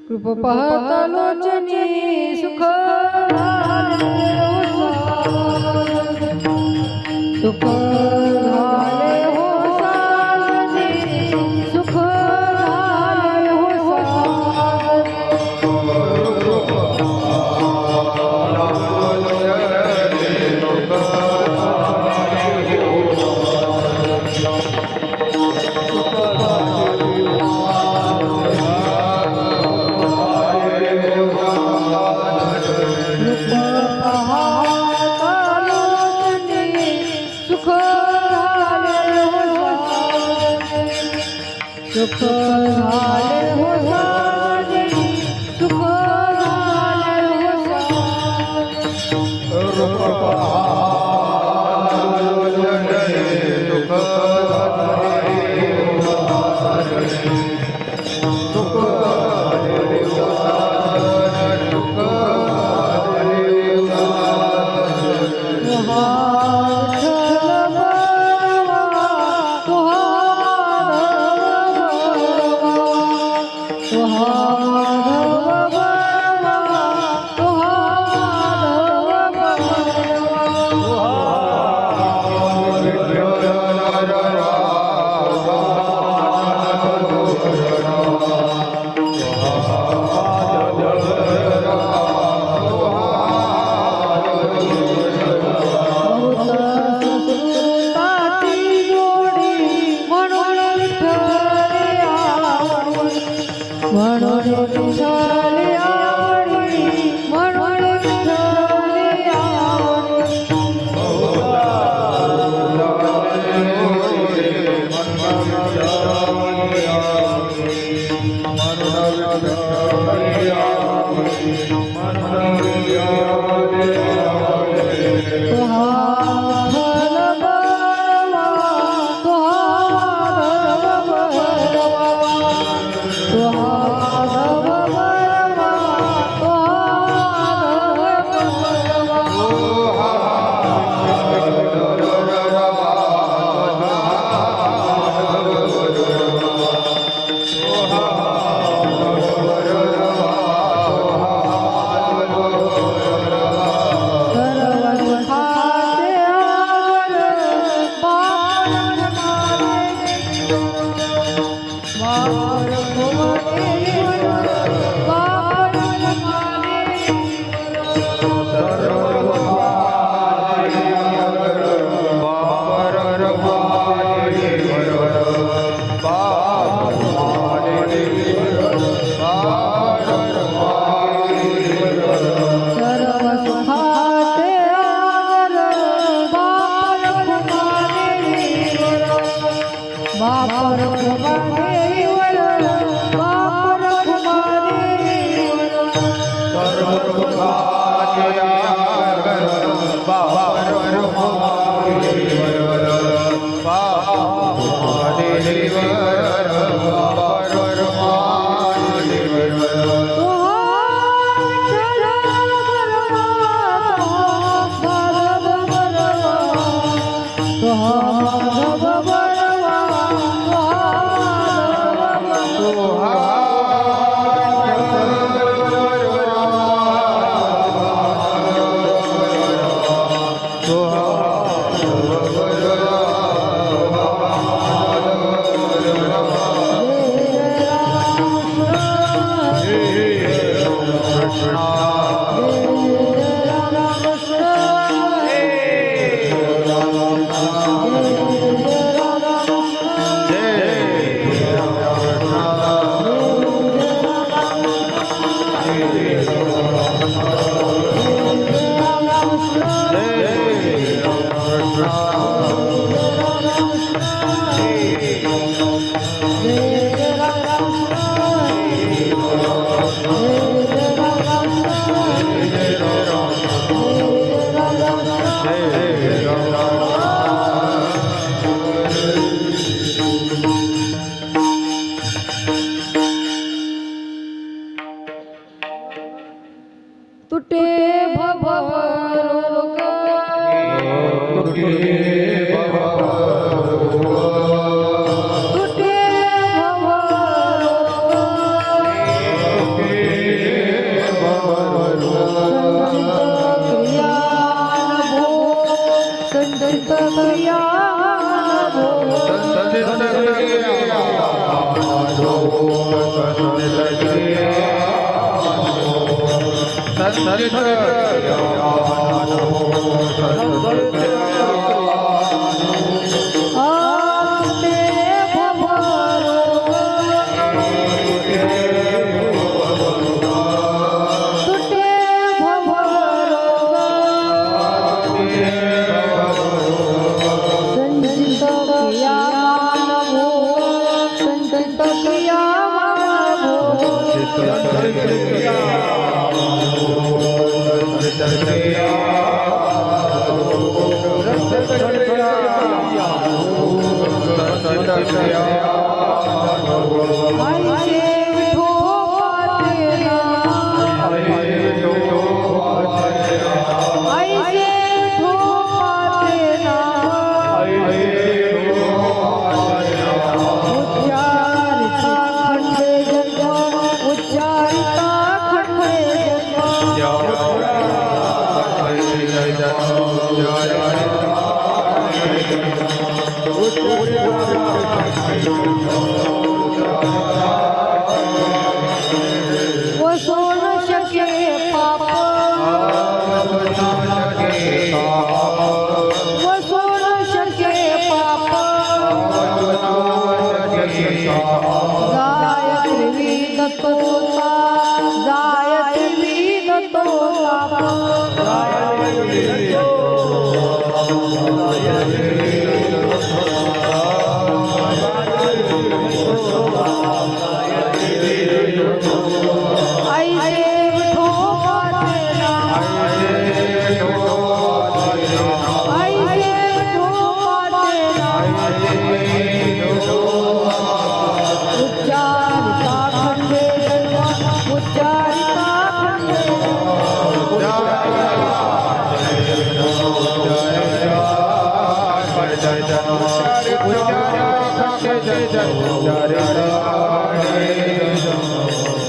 कृप पाहता लोचनी सुख सुख झाले हो साजनी, सुख झाले हो सुख झाले हो साजनी, सुख झाले हो बाप रखुमा देवीवर बाप रखुमा देवीवर तुटे भवरोग तुटे संचित क्रिया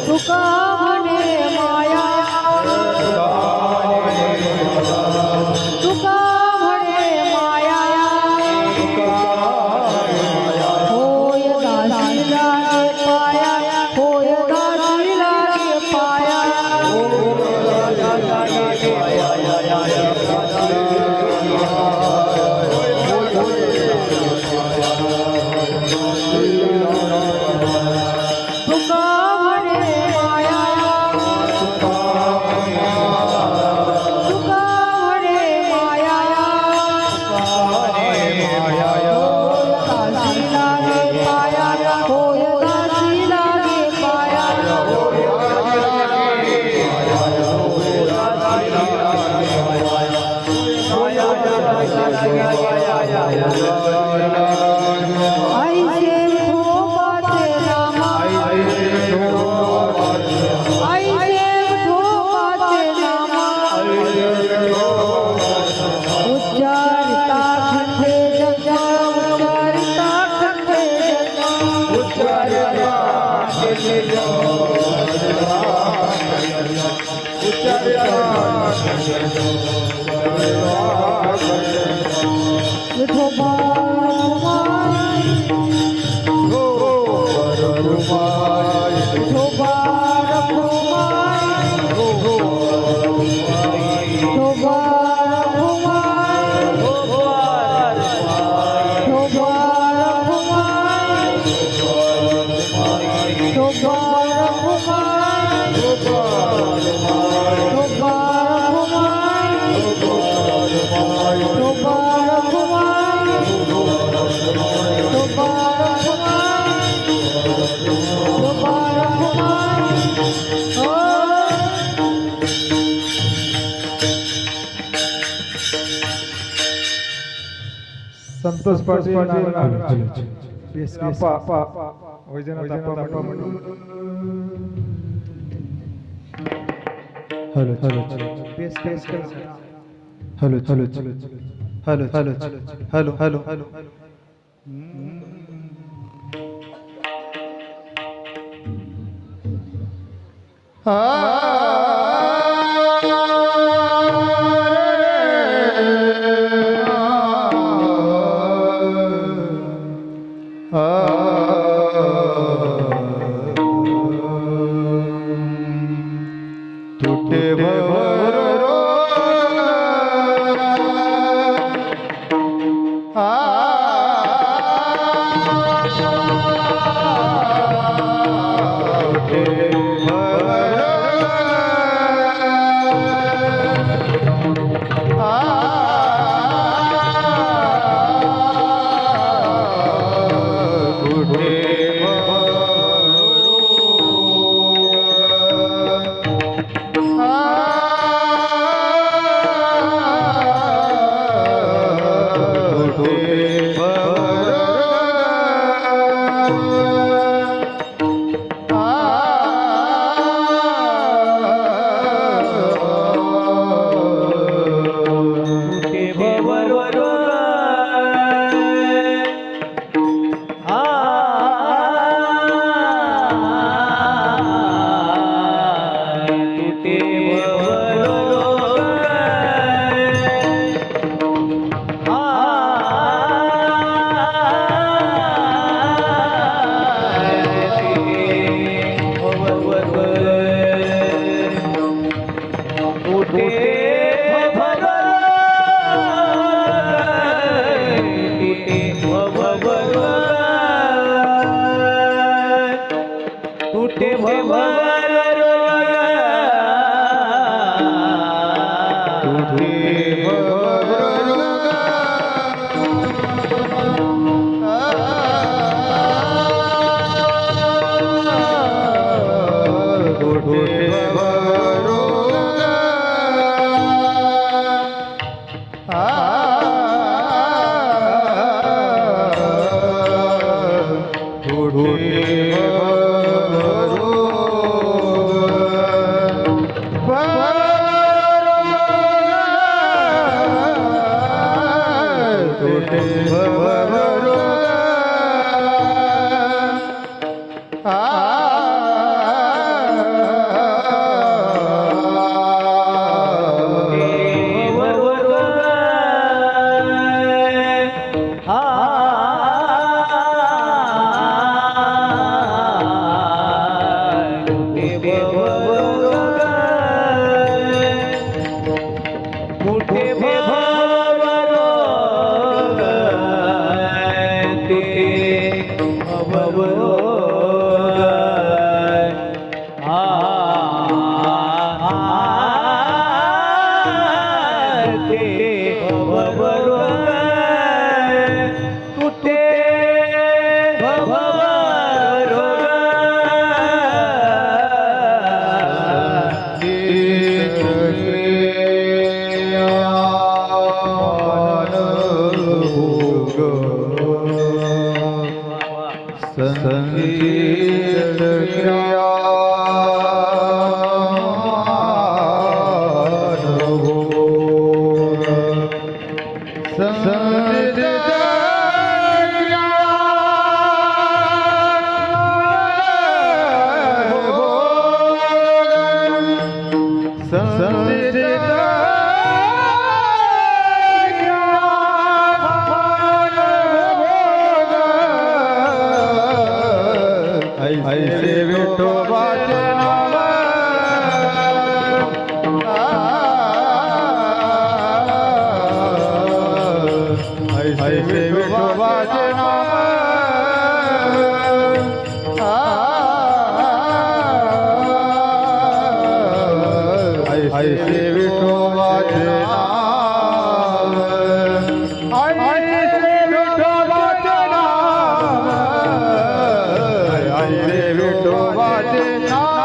तुका म्हणे माया तुका म्हणे माया होय दासीला पाया होय दासीला पाया Santosh Patil Vaijnath hello hello hello hello hello hello hello hello तुटे ऐसे विठोबाचे नाम ऐसे विठोबाचे नाम ऐसे विठोबाचे नाम ऐसे विठोबाचे नाम ऐसे विठोबाचे नाम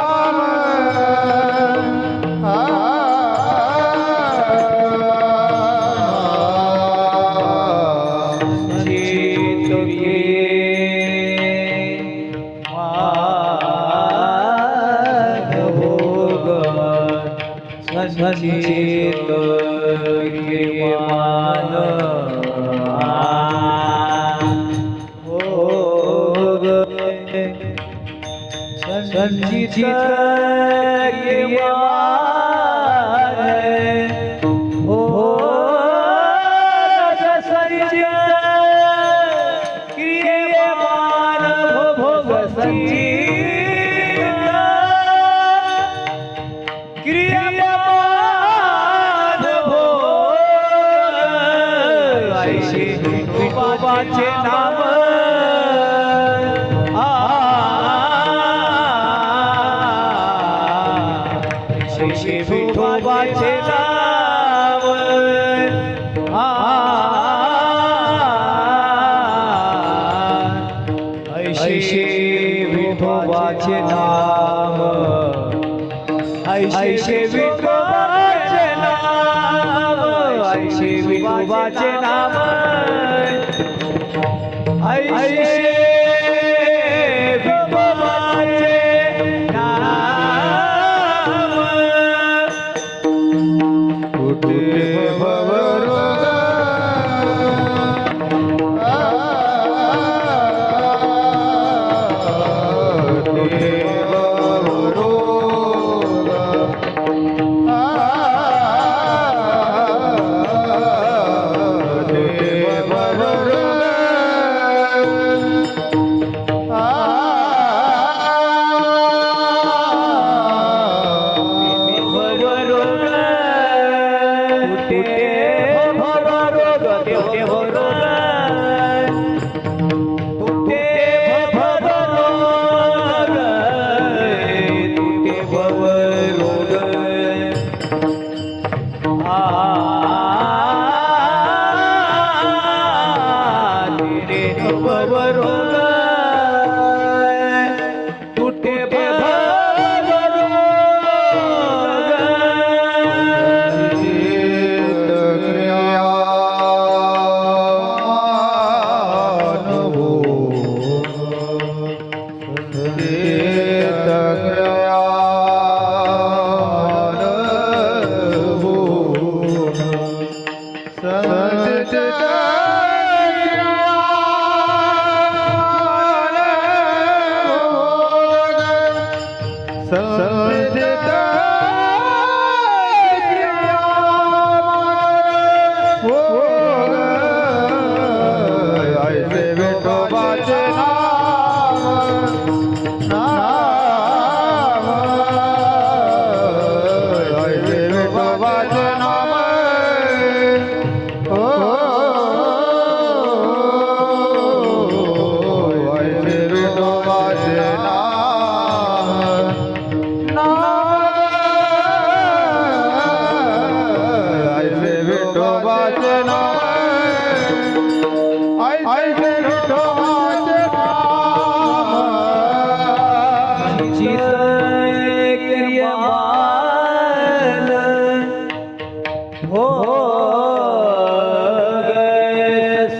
संचित मान भोग संचित क्रियमान भोग क्रियमान भोग ऐसे विठोबाचे नाम ऐसे विठोबाचे नाम ऐसे विठोबाचे नाम ऐसे विठोबाचे नाम ऐसे विठोबाचे नाम ऐसे विठोबाचे नाम कुठे भवरोग कुठे भवरोग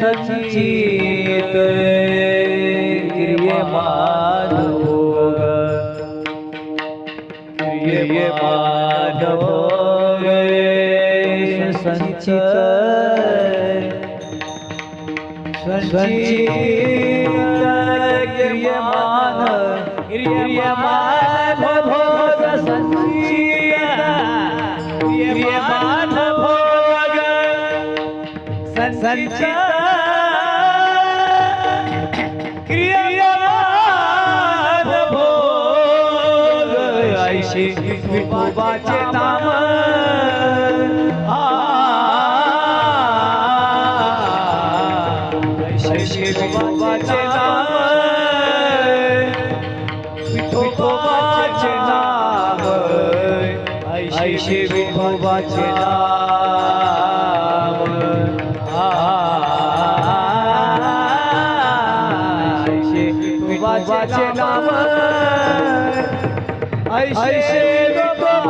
संचित क्रियमान भोग क्रियमान भोग संचित क्रियमान क्रियमान भोग संचित क्रियमान भोग संचित क्रियमान ऐशे विठोबाचे नाम ऐशे विठोबाचे नाम विठोबाचे नाम ऐशे विठोबाचे नाम ऐशे विठोबाचे नाम ऐशे विठोबाचे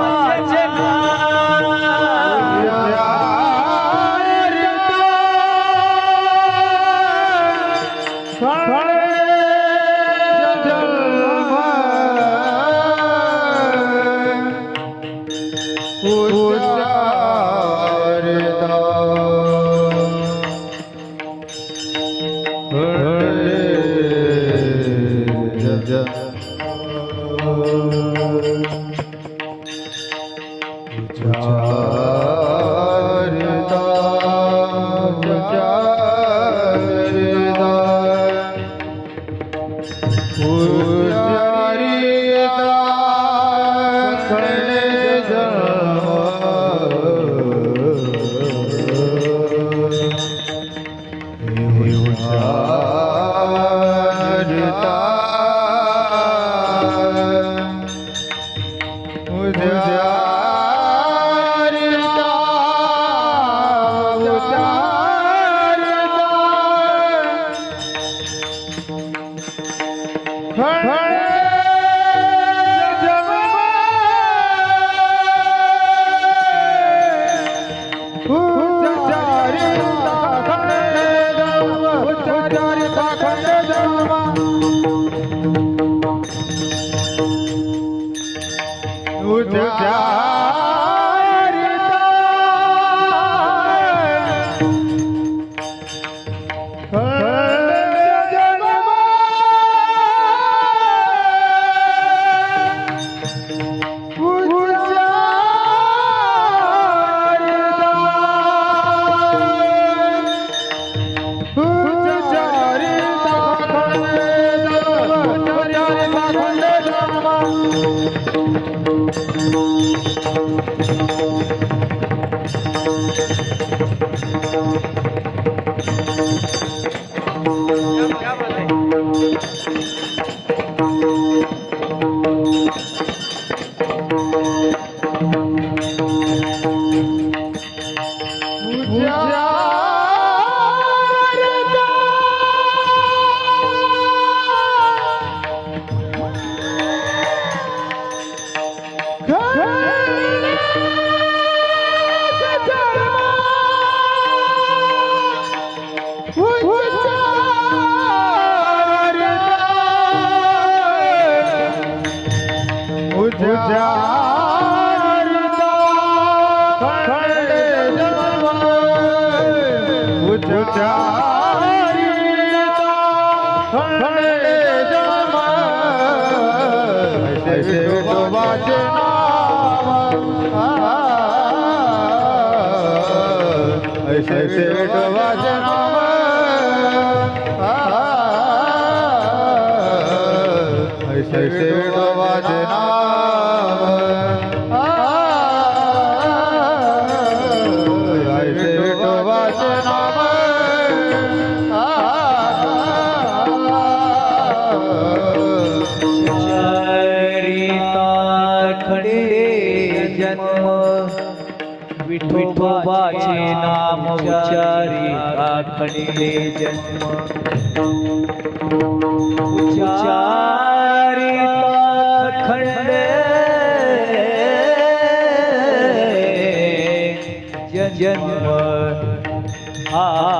विठोबाचे नाम उच्चारी आखडले जन्म उच्चारी आखडले जन्म आ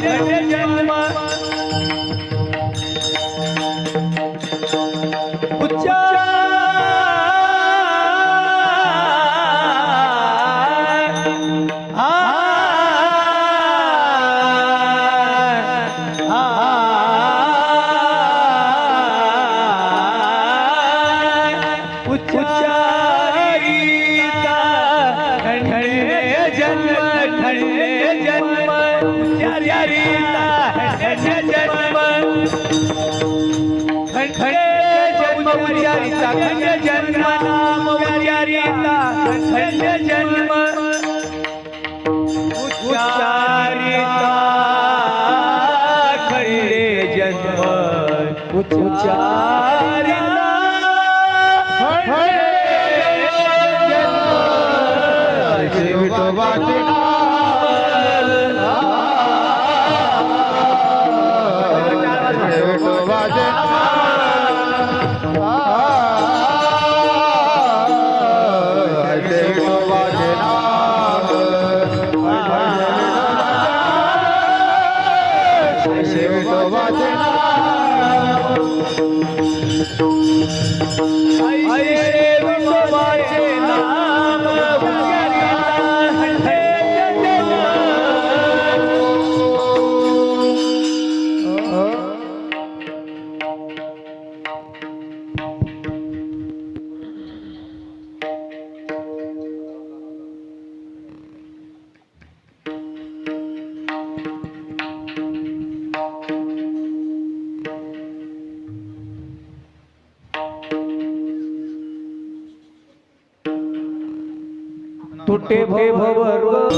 अखंड जन्म खंड जन्म नाम उच्चारिता खंड जन्म उच्चारिता खंडे जन्म उच्चारिता खंडे जन्म तुटे भवरोग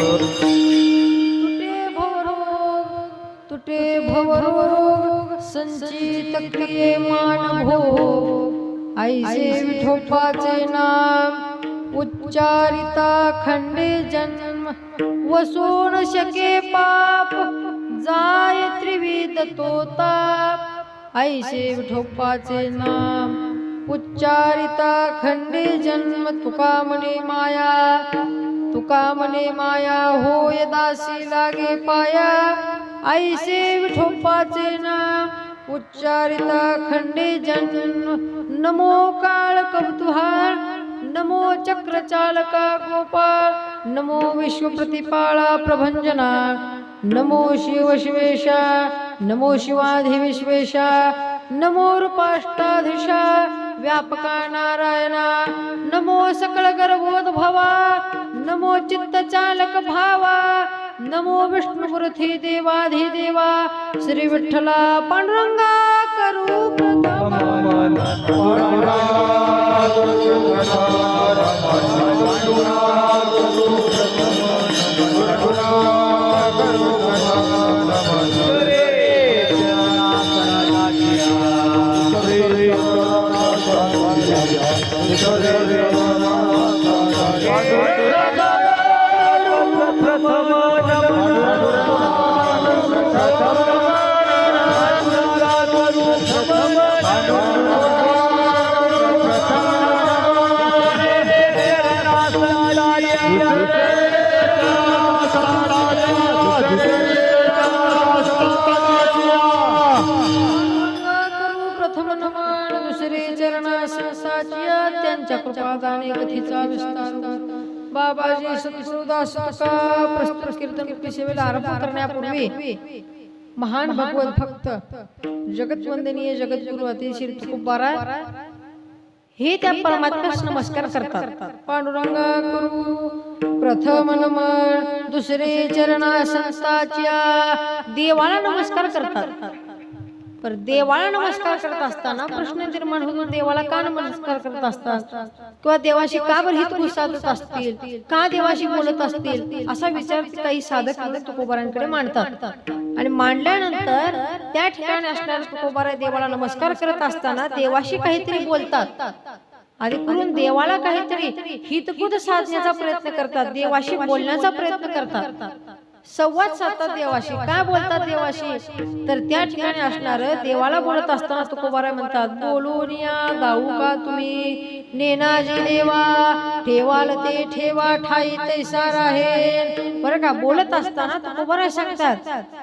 तुटे भवरोग संचित क्रिये मानभोग ऐसे विठोबाचे नाम उच्चारिता खंडे जन्म वसो न शके पाप जाय त्रिविध तोताप ऐसे विठोबाचे नाम उच्चारिता खंडे जन्म तुका म्हणे माया होय दासी लागे पाया ऐसे विठोबाचे नाम उच्चारिता खंडे जन्म नमो काळ कौतुहार नमो चक्र चालका गोपाळ नमो विश्व प्रतिपाळा प्रभंजना नमो शिव शिवेशा नमो शिवाधिविश्वेशा नमो रूपाष्टाधीशा व्यापका नारायणा नमो सकळ गर्भोद्भवा नमो चित्त चालक भावा नमो विष्णुपुरथी देवाधिदेवा श्री विठ्ठला पांडुरंगा करू त्यांच्या कृपादाने कथेचा विस्तार बाबाजी सद्गुरुदास प्रस्तुत कीर्तन सेवेला आरंभ करण्यापूर्वी महान भगवत भक्त जगतवंदनीय जगद्गुरु अतिश्री तुकोबारा हे त्या परमात्म्यास नमस्कार करतात. पांडुरंगा करू प्रथम नमन दुसरे चरणा संताच्या देवाला नमस्कार करतात. पर देवाला नमस्कार करत असताना प्रश्न निर्माण होतो देवाला का नमस्कार करत असतात किंवा देवाशी का बरं हित साधत असतील का देवाशी बोलत असतील असा विचार काही साधक तुकोबारांकडे मांडतात. आणि मांडल्यानंतर त्या ठिकाणी असणाऱ्या तुकोबारा देवाला नमस्कार करत असताना देवाशी काहीतरी बोलतात आणि करून देवाला काहीतरी हितकुद साधण्याचा प्रयत्न करतात देवाशी बोलण्याचा प्रयत्न करतात. संवाद साधतात देवाशी. काय बोलतात देवाशी? तर त्या ठिकाणी असणार देवाला बोलत असताना तुकोबाराय म्हणतात, बोलून या गाऊ का तुम्ही नेनाजी देवा, ठेवाल ते ठेवा ठाई तैसा राहे. बरं का, बोलत असताना तुकोबाराय सांगतात,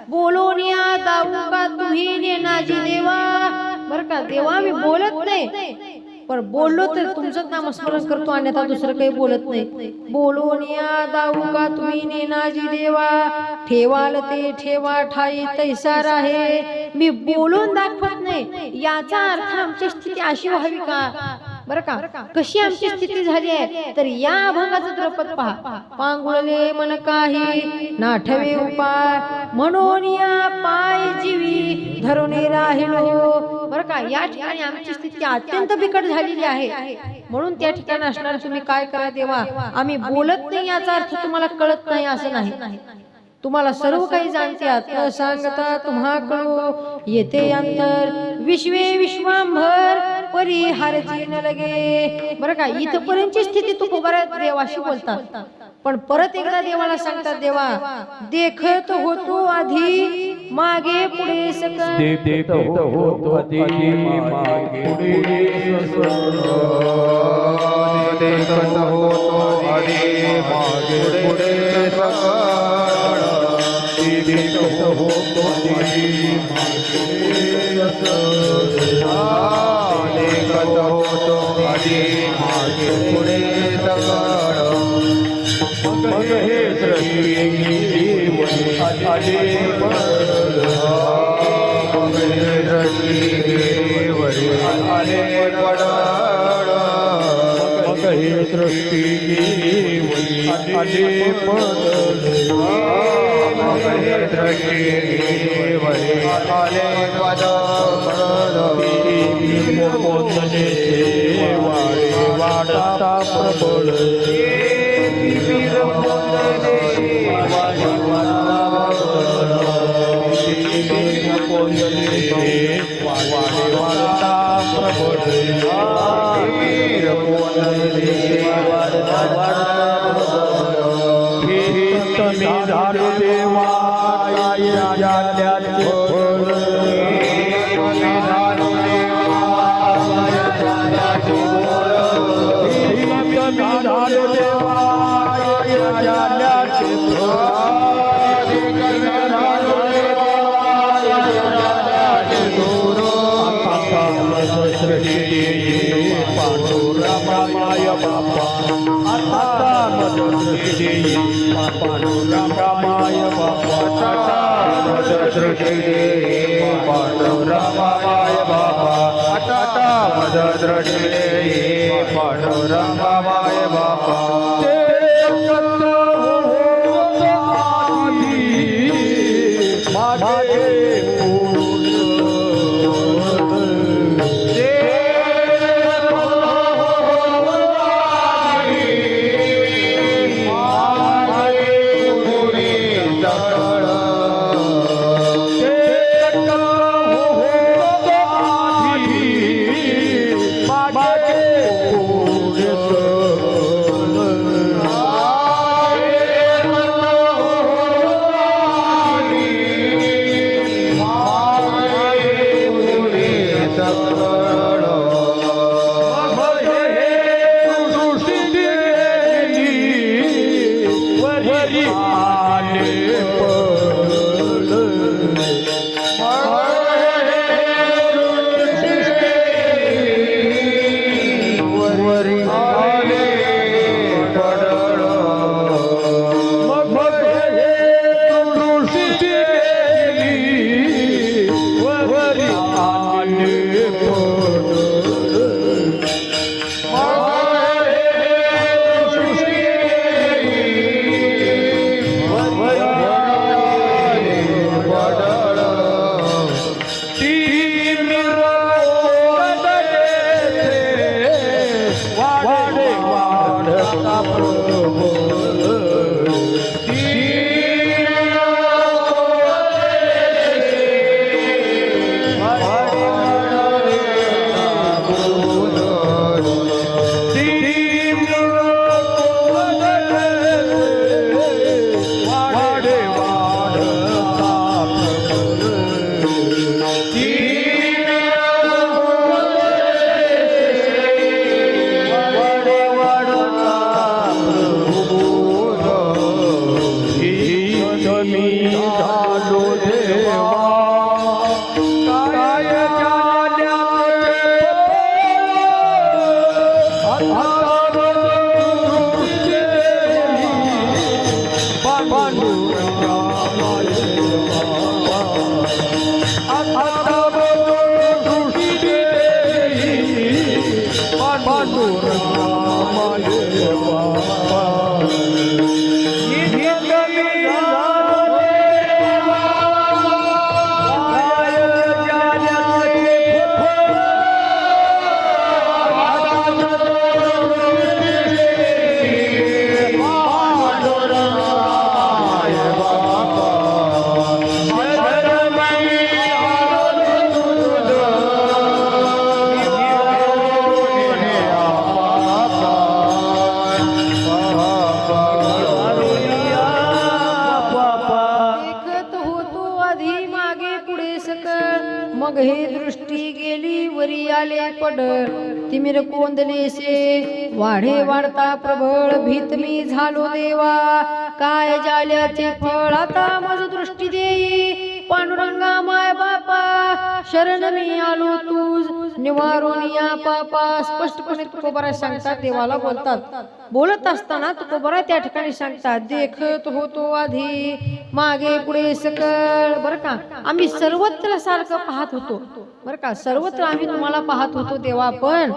बोलून या गाऊ का तुम्ही नेनाजी देवा. बरं का, देवा मी बोलत नाही, पण बोललो तर तुमचंच नामस्मरण करतो, अन्यथा दुसरं काही बोलत नाही. बोलून या दाऊ का तुम्ही नेनाजी देवा, ठेवाल ते ठेवा ठाई तैसा राहे. मी बोलून दाखवत नाही, याचा अर्थ आमची स्थिती अशी व्हावी का? बरं का, कशी आमची स्थिती झाली आहे? तर या अभंगाचं द्रपद पहा. पांगुळले मन काही नाठवे उपाय, म्हणून या पाय जीवी धरुणे राहिलो. बरं का, या ठिकाणी आमची स्थिती अत्यंत बिकट झालेली आहे, म्हणून त्या ठिकाणी असणार तुम्ही काय करा देवा, आम्ही बोलत नाही याचा अर्थ तुम्हाला कळत नाही असं नाही. तुम्हाला सर्व काही जाणत्यात, न सांगता तुम्हा कळू येते अंतर. विश्वे विश्वांभर परिहारची न लगे. बरं का, इथपर्यंतची स्थिती तुकोबाराय देवाशी बोलतात, पण परत एकदा देवाला सांगतात, देवा देखत होतो आधी मागे पुढे सकळ, देखत होतो आधी मागे पुढे देखत होतो आधी मागे पुढे सकळ, देखत होतो आधी मागे देखत होतो आधी मागे पुढे सकळ. मग हे सृष्टी आधी आले पडाळ, मग हे सृष्टी आधी पडल, मग हे दृष्टी आले मोदने वाढता प्रबळ, वाढता प्रबळ, मी झालो देवा जाल्याचे फळ, झालो देवा जाल्याचे पांडुरंगामाय बापा, आता मज दृष्टी पांडुरंगामाय बापा, मज दृष्टी पांडुरंगामाय बापा, आता मज दृष्टी पांडुरंगामाय बापा. देवा काय झाल्या देखत होतो आधी मागे पुढे सकळ मग हे दृष्टी गेली वरी आले पड तिमिर कोंदलेसे वाढे वाढता प्रबळ भीत मी झालो देवा काय जाल्याचे फळ आता मज दृष्टी देई पांडुरंगा माय बापा शरण मी आलो तुझ निवारून या पापा स्पष्टपणे तुकोबरा सांगतात देवाला बोलतात बोलत असताना तुकोबरा त्या ठिकाणी सांगतात देखत होतो आधी मागे पुढे सकळ बर का आम्ही सर्वत्र सारखं पाहत होतो बर का सर्वत्र आम्ही तुम्हाला पाहत होतो देवा पण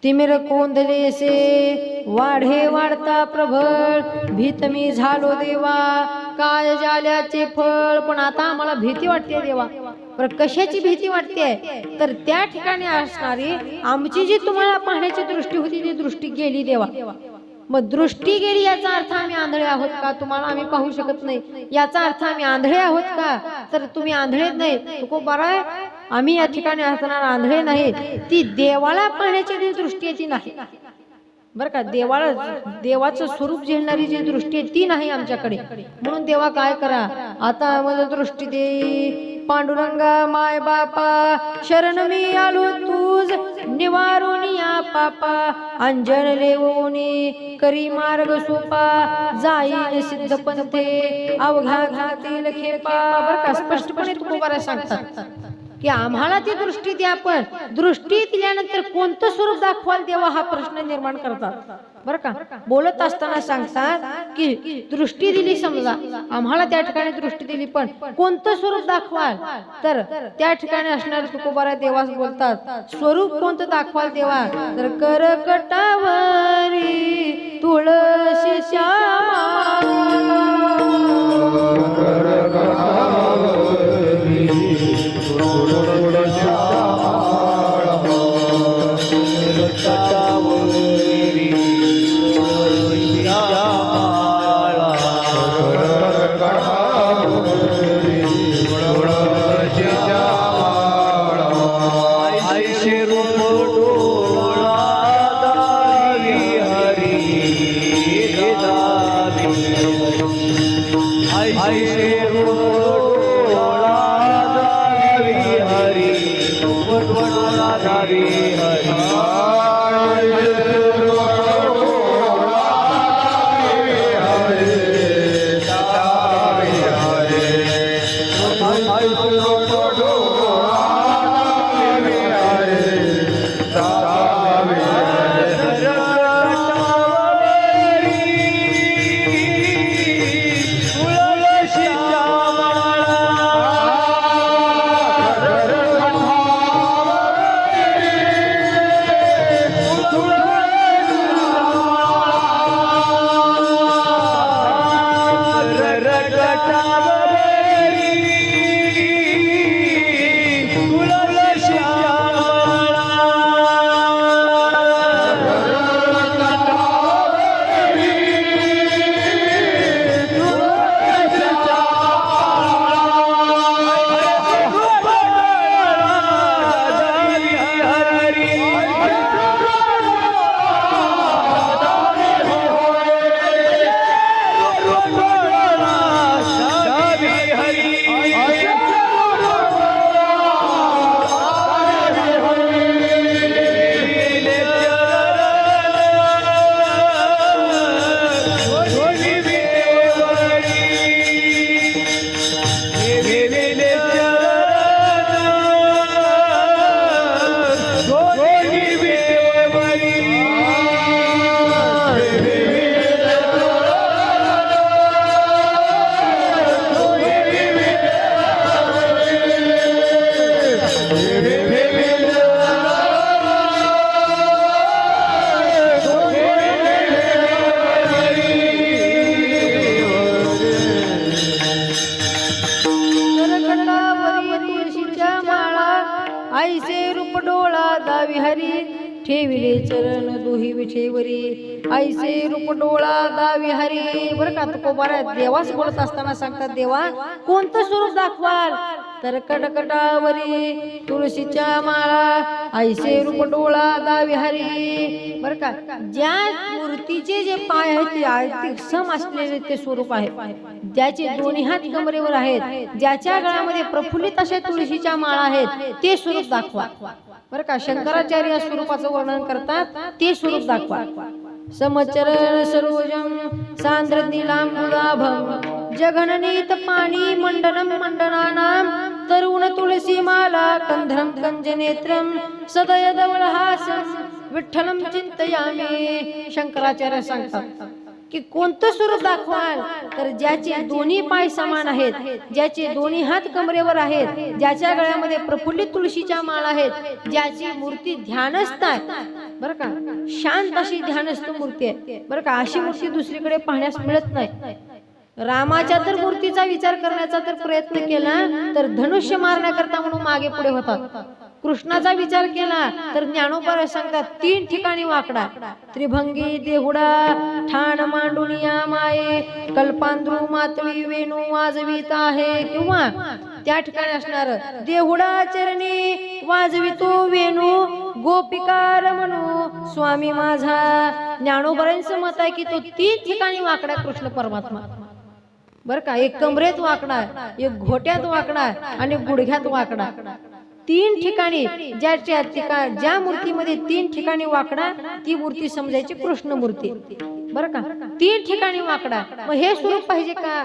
तिमिर कोंदलेसे वाढे वाढता प्रबळ भीत मी झालो देवा काय झाल्याचे फळ पण आता आम्हाला भीती वाटते देवा पर कशाची भीती वाटते तर त्या ठिकाणी असणारी आमची जी तुम्हाला पाहण्याची दृष्टी होती ती दृष्टी गेली देवा मग दृष्टी गेली याचा अर्थ आम्ही आंधळे आहोत का तुम्हाला आम्ही पाहू शकत नाही याचा अर्थ आम्ही आंधळे आहोत का तर तुम्ही आंधळे नाही तुको बरं आम्ही या ठिकाणी असणार आंधळे नाही ती देवाला पाहण्याची जी दृष्टी आहे ती नाही बर का देवाला देवाचं स्वरूप झेलणारी जी दृष्टी आहे ती नाही आमच्याकडे म्हणून देवा काय करा आता मला दृष्टी दे पांडुरंगा माय बापा शरण मी आलो तुझ निवारून या पापा अंजन लेवोनी करी मार्ग सोपा जाईल सिद्ध पंथे अवघा घातील खेपा बर का स्पष्टपणे तुकोबारा सांगतात की आम्हाला ती दृष्टी द्या पण दृष्टी दिल्यानंतर कोणतं स्वरूप दाखवाल देवा हा प्रश्न निर्माण करतात बर का बोलत असताना सांगतात की दृष्टी दिली समजा आम्हाला त्या ठिकाणी दृष्टी दिली पण कोणतं स्वरूप दाखवाल तर त्या ठिकाणी असणारे तुकोबारा देवास बोलतात स्वरूप कोणतं दाखवाल देवा तर करकटावरी तुळशी ऐसे रूप डोळा दावी हरी ठेविले चरण दोही विठेवरी ऐसे रूप डोळा दावी हरी. बरं का तुकोबारा देवाच बोलत असताना सांगतात देवा कोणतं स्वरूप दाखवाल तर कडकटावरी तुळशीच्या माळा ऐसे रूप डोळा दावी हरी. बरं का ज्या मूर्तीचे जे पाय आहेत ते आयतिक सम असलेले ते स्वरूप आहे, ज्याचे दोन्ही हात कमरेवर आहेत, ज्याच्या गळ्यामध्ये प्रफुल्लित अशा तुळशीच्या माळा आहेत ते स्वरूप दाखवा. बरं का शंकराचार्य या स्वरूपाचं वर्णन करतात ते स्वरूप दाखवा. समचरण सरोजम सांद्र नीलांबुदाभम जघननीत पाणी मंडनम मंडनानाम तरुण तुळसी माला कंधरम कंजनेत्रम सदय धवलहासम विठ्ठलम चिंतयामी. शंकराचार्य सांगतात की कोणतं स्वरूप दाखवाल तर ज्याचे दोन्ही पाय समान आहेत, ज्याचे दोन्ही हात कमरेवर आहेत, ज्याच्या गळ्यामध्ये प्रफुल्लित तुळशीच्या माळा आहेत, ज्याची मूर्ती ध्यानस्थ आहे. बरं का शांत अशी ध्यानस्थ मूर्ती आहे. बरं का अशी मूर्ती दुसरीकडे पाहण्यास मिळत नाही. रामाच्या तर मूर्तीचा विचार करण्याचा तर प्रयत्न केला तर धनुष्य मारण्याकरता म्हणून मागे पुढे होतात. कृष्णाचा विचार केला तर ज्ञानोबा सांगतात 3 ठिकाणी वाकडा. त्रिभंगी देहुडा ठाण मांडुनिया माये कल्पांद्रू मातवी वेणू वाजवीत आहे. किंवा त्या ठिकाणी असणार देहुडा चरणी वाजवितो वेणू गोपिका रमणू स्वामी माझा. ज्ञानोबरांचं मत आहे की तो 3 ठिकाणी वाकडा कृष्ण परमात्मा. बर का एक कमरेत वाकडा, एक घोट्यात वाकडा आणि गुडघ्यात वाकडा. 3 ठिकाणी ज्या मूर्तीमध्ये 3 ठिकाणी वाकडा ती मूर्ती समजायची कृष्ण मूर्ती. बरं का 3 ठिकाणी वाकडा. मग हे स्वरूप पाहिजे का?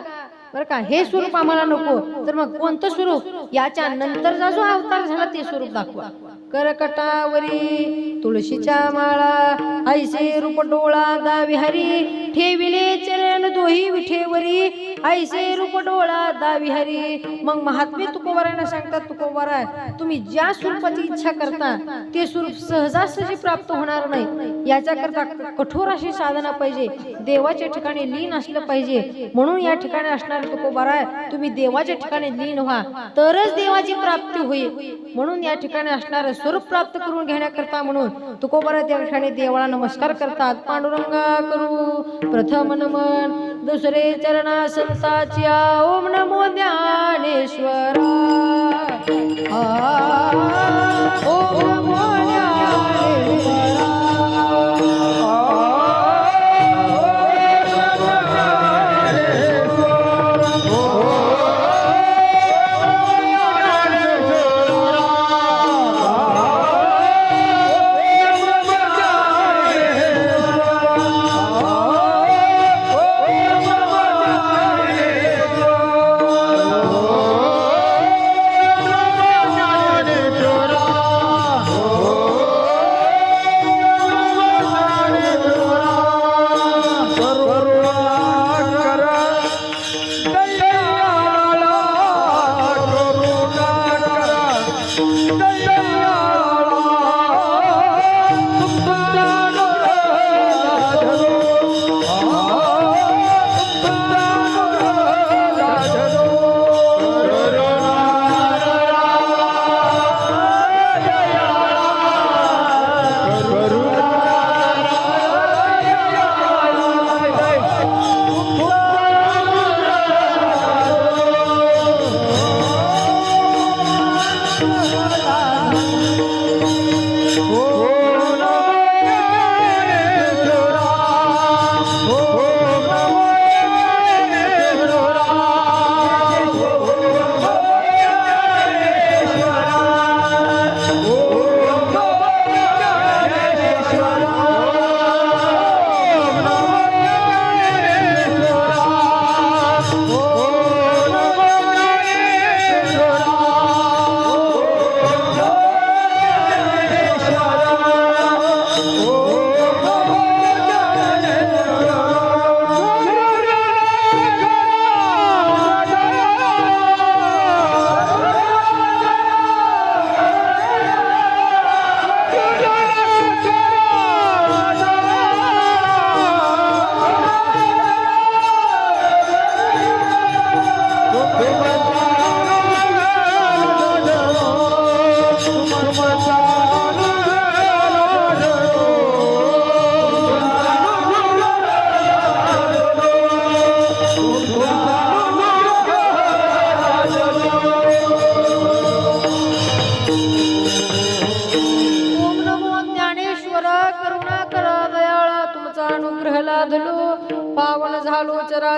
बरं का हे स्वरूप आम्हाला नको तर मग कोणतं स्वरूप? याच्या नंतरचा जो अवतार झाला ते स्वरूप दाखवा. करकटावरी तुळशीच्या माळा ऐसे रूप डोळा दावी हरी ठेविले चरण दोही विठेवरी ऐसे रूप डोळा दावी हरी. मग महात्मे तुकोबारायला सांगतात तुकोबारा तुम्ही ज्या स्वरूपाची इच्छा करता ते स्वरूप सहजासहजी प्राप्त होणार नाही. याच्याकरता कठोर अशी साधना पाहिजे, देवाच्या ठिकाणी लीन असलं पाहिजे. म्हणून या ठिकाणी असणार तुकोबारा तुम्ही देवाच्या ठिकाणी लीन व्हा तरच देवाची प्राप्ती होईल. म्हणून या ठिकाणी असणार स्वरूप प्राप्त करून घेण्याकरता म्हणून तुकोबारा त्या ठिकाणी देवाला नमस्कार करतात. पांडुरंगा करू प्रथम नमन दुसरे चरणा संताच्या ओम नमो ज्ञानेश्वरा ओम नमो ज्ञानेश्वरा.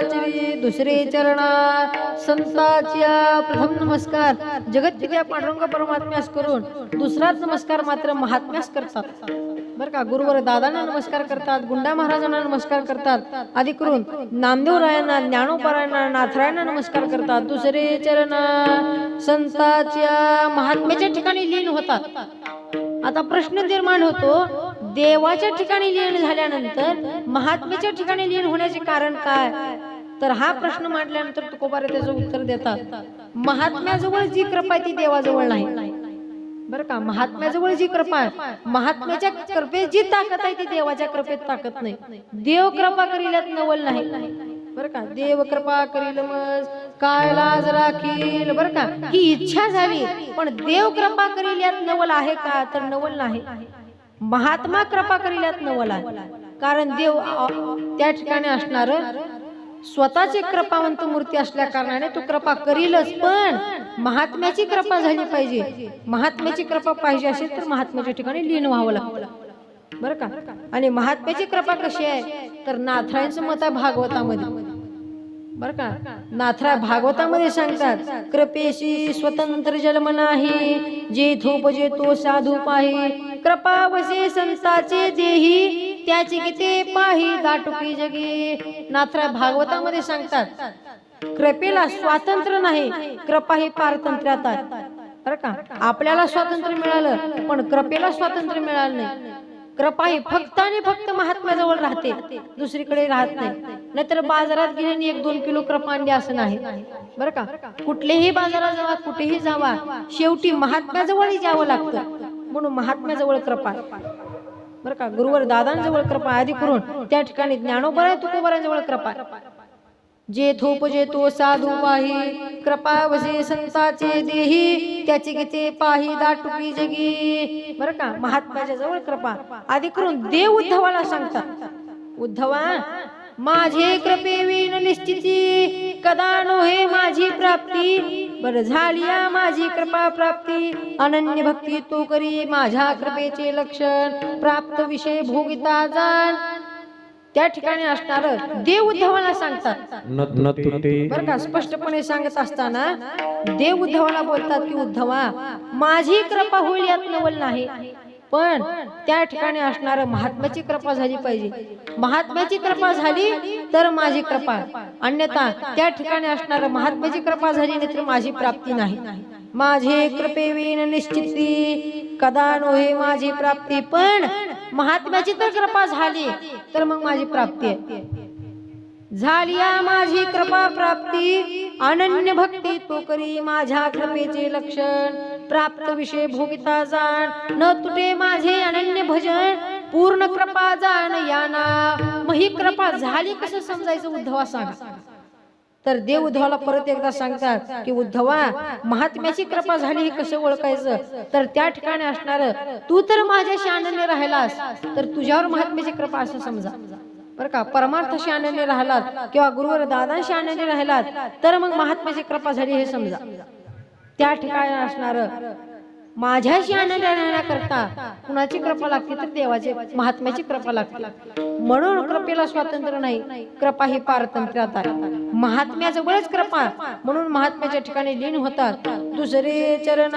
मंगलाचरी दुसरे चरणा संताच्या प्रथम नमस्कार जगतपित्या पांडुरंग परमात्म्यास करून दुसराच नमस्कार मात्र महात्म्यास करतात बरं का. गुरुवर दादांना नमस्कार करतात, गुंडा महाराजांना नमस्कार करतात, आदी करून नामदेव रायांना, ज्ञानोबारायांना, नाथरायांना नमस्कार करतात. दुसरे चरण संतांच्या महात्म्याच्या ठिकाणी लीन होतात. आता प्रश्न निर्माण होतो, देवाच्या ठिकाणी लीन झाल्यानंतर महात्म्याच्या ठिकाणी लीन होण्याचे कारण काय? तर हा प्रश्न मांडल्यानंतर तुकोबारे त्याचं उत्तर देतात, महात्म्याजवळ जी कृपा आहे ती देवाजवळ नाही बरं का. महात्म्याजवळ जी कृपा आहे, महात्म्याच्या कृपेत जी ताकद आहे ती देवाच्या कृपेत ताकद नाही. देव कृपा करील्यात नवल नाही बरं का. देव कृपा करील मग काय लाज राखील बरं का. ही इच्छा झाली, पण देव कृपा करील्यात नवल आहे का? तर नवल नाही. महात्मा कृपा करील्यात नवल आहे, कारण देव त्या ठिकाणी असणार स्वतःची कृपावंत मूर्ती असल्या कारणाने तो कृपा करीलच, पण महात्म्याची कृपा झाली पाहिजे. महात्म्याची कृपा पाहिजे असेल तर महात्म्याच्या ठिकाणी लीन व्हावं लागतं बरं का. आणि महात्म्याची कृपा कशी आहे तर नाथरायांचं मत आहे भागवतामध्ये बरं का. नाथरा भागवतामध्ये सांगतात, कृपेशी स्वतंत्र जन्म नाही, जे थोपजे तो साधू पाही, कृपा वसे संताचे देही, त्याची किती पाही दाटुकी जगी. नाथरा भागवतामध्ये सांगतात, कृपेला स्वातंत्र्य नाही, कृपा ही पारतंत्र्यात आहे बरं का. आपल्याला स्वातंत्र्य मिळालं, पण कृपेला स्वातंत्र्य मिळालं नाही. कृपा ही फक्त आणि फक्त महात्म्याजवळ राहते, दुसरीकडे राहत नाही. नाहीतर बाजारात गेल्याने 1-2 किलो कृपा आणली असं नाही बरं का. कुठलेही बाजारात जावा, कुठेही जावा, शेवटी महात्म्याजवळ जावं लागतं. म्हणून महात्म्याजवळ कृपा बरं का. गुरुवर दादांजवळ कृपा आदी करून त्या ठिकाणी ज्ञानोबा तुकोबारांजवळ कृपा, जे थोपजे तो साधू पाही, कृपा वसे संताचे देही, त्याची किती पाही दाटुकी जगी बरं का. महात्म्याच्या जवळ कृपा आदी करून देव उद्धवाला सांगतात, उद्धवा माझे कृपेविन निश्चिती, कदा नोहे माझी प्राप्ती, बर झाली माझी कृपा प्राप्ती, अनन्य भक्ती तो करी, माझ्या कृपेचे लक्षण, प्राप्त विषय भोगिता जाण. त्या ठिकाणी असणार देव उद्धवाला सांगतात बरं का. स्पष्टपणे सांगत असताना देव उद्धवाला बोलतात की उद्धवा माझी कृपा होईल यात नवल नाही, पण त्या ठिकाणी असणार महात्म्याची कृपा झाली पाहिजे. महात्म्याची कृपा झाली तर माझी कृपा, अन्यथा त्या ठिकाणी असणार महात्म्याची कृपा झाली नाही तर माझी प्राप्ती नाही. माझे कृपेविन निश्चिती, कदा नोहे माझी प्राप्ती, पण महात्म्याची तर कृपा झाली तर मग माझी प्राप्ती आहे. झाली माझी कृपा प्राप्ती, अनन्य भक्ती तो करी, माझ्या कृपेचे लक्षण, प्राप्त विषय भोगिता जाण, न तुटे माझे अनन्य भजन, पूर्ण कृपा जाण याना. मग ही कृपा झाली कसं समजायचं उद्धवा सांगा. तर देव उद्धवाला परत एकदा सांगतात की उद्धवा महात्म्याची कृपा झाली हे कसं ओळखायचं, तर त्या ठिकाणी असणार तू तर माझ्याशी आनंदी राहिलास तर तुझ्यावर महात्म्याची कृपा असं समजा बरं का. परमार्थाशी आनंदी राहिलात किंवा गुरुवर दादांशी आनंदी राहिलात तर मग महात्म्याची कृपा झाली हे समजा. त्या ठिकाणी असणार माझ्याशी आनंद राहण्याकरता कुणाची कृपा लागते तर देवाची महात्म्याची कृपा लागते. म्हणून कृपेला स्वातंत्र्य नाही, कृपा ही पारतंत्र्यात आहे. महात्म्याजवळच कृपा, म्हणून महात्म्याच्या ठिकाणी लीन होतात. दुसरे चरण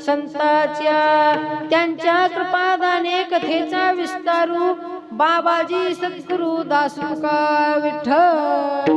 संतांच्या, त्यांच्या कृपादाने कथेचा विस्तारू, बाबाजी सद्गुरु दासमुका विठ्ठल.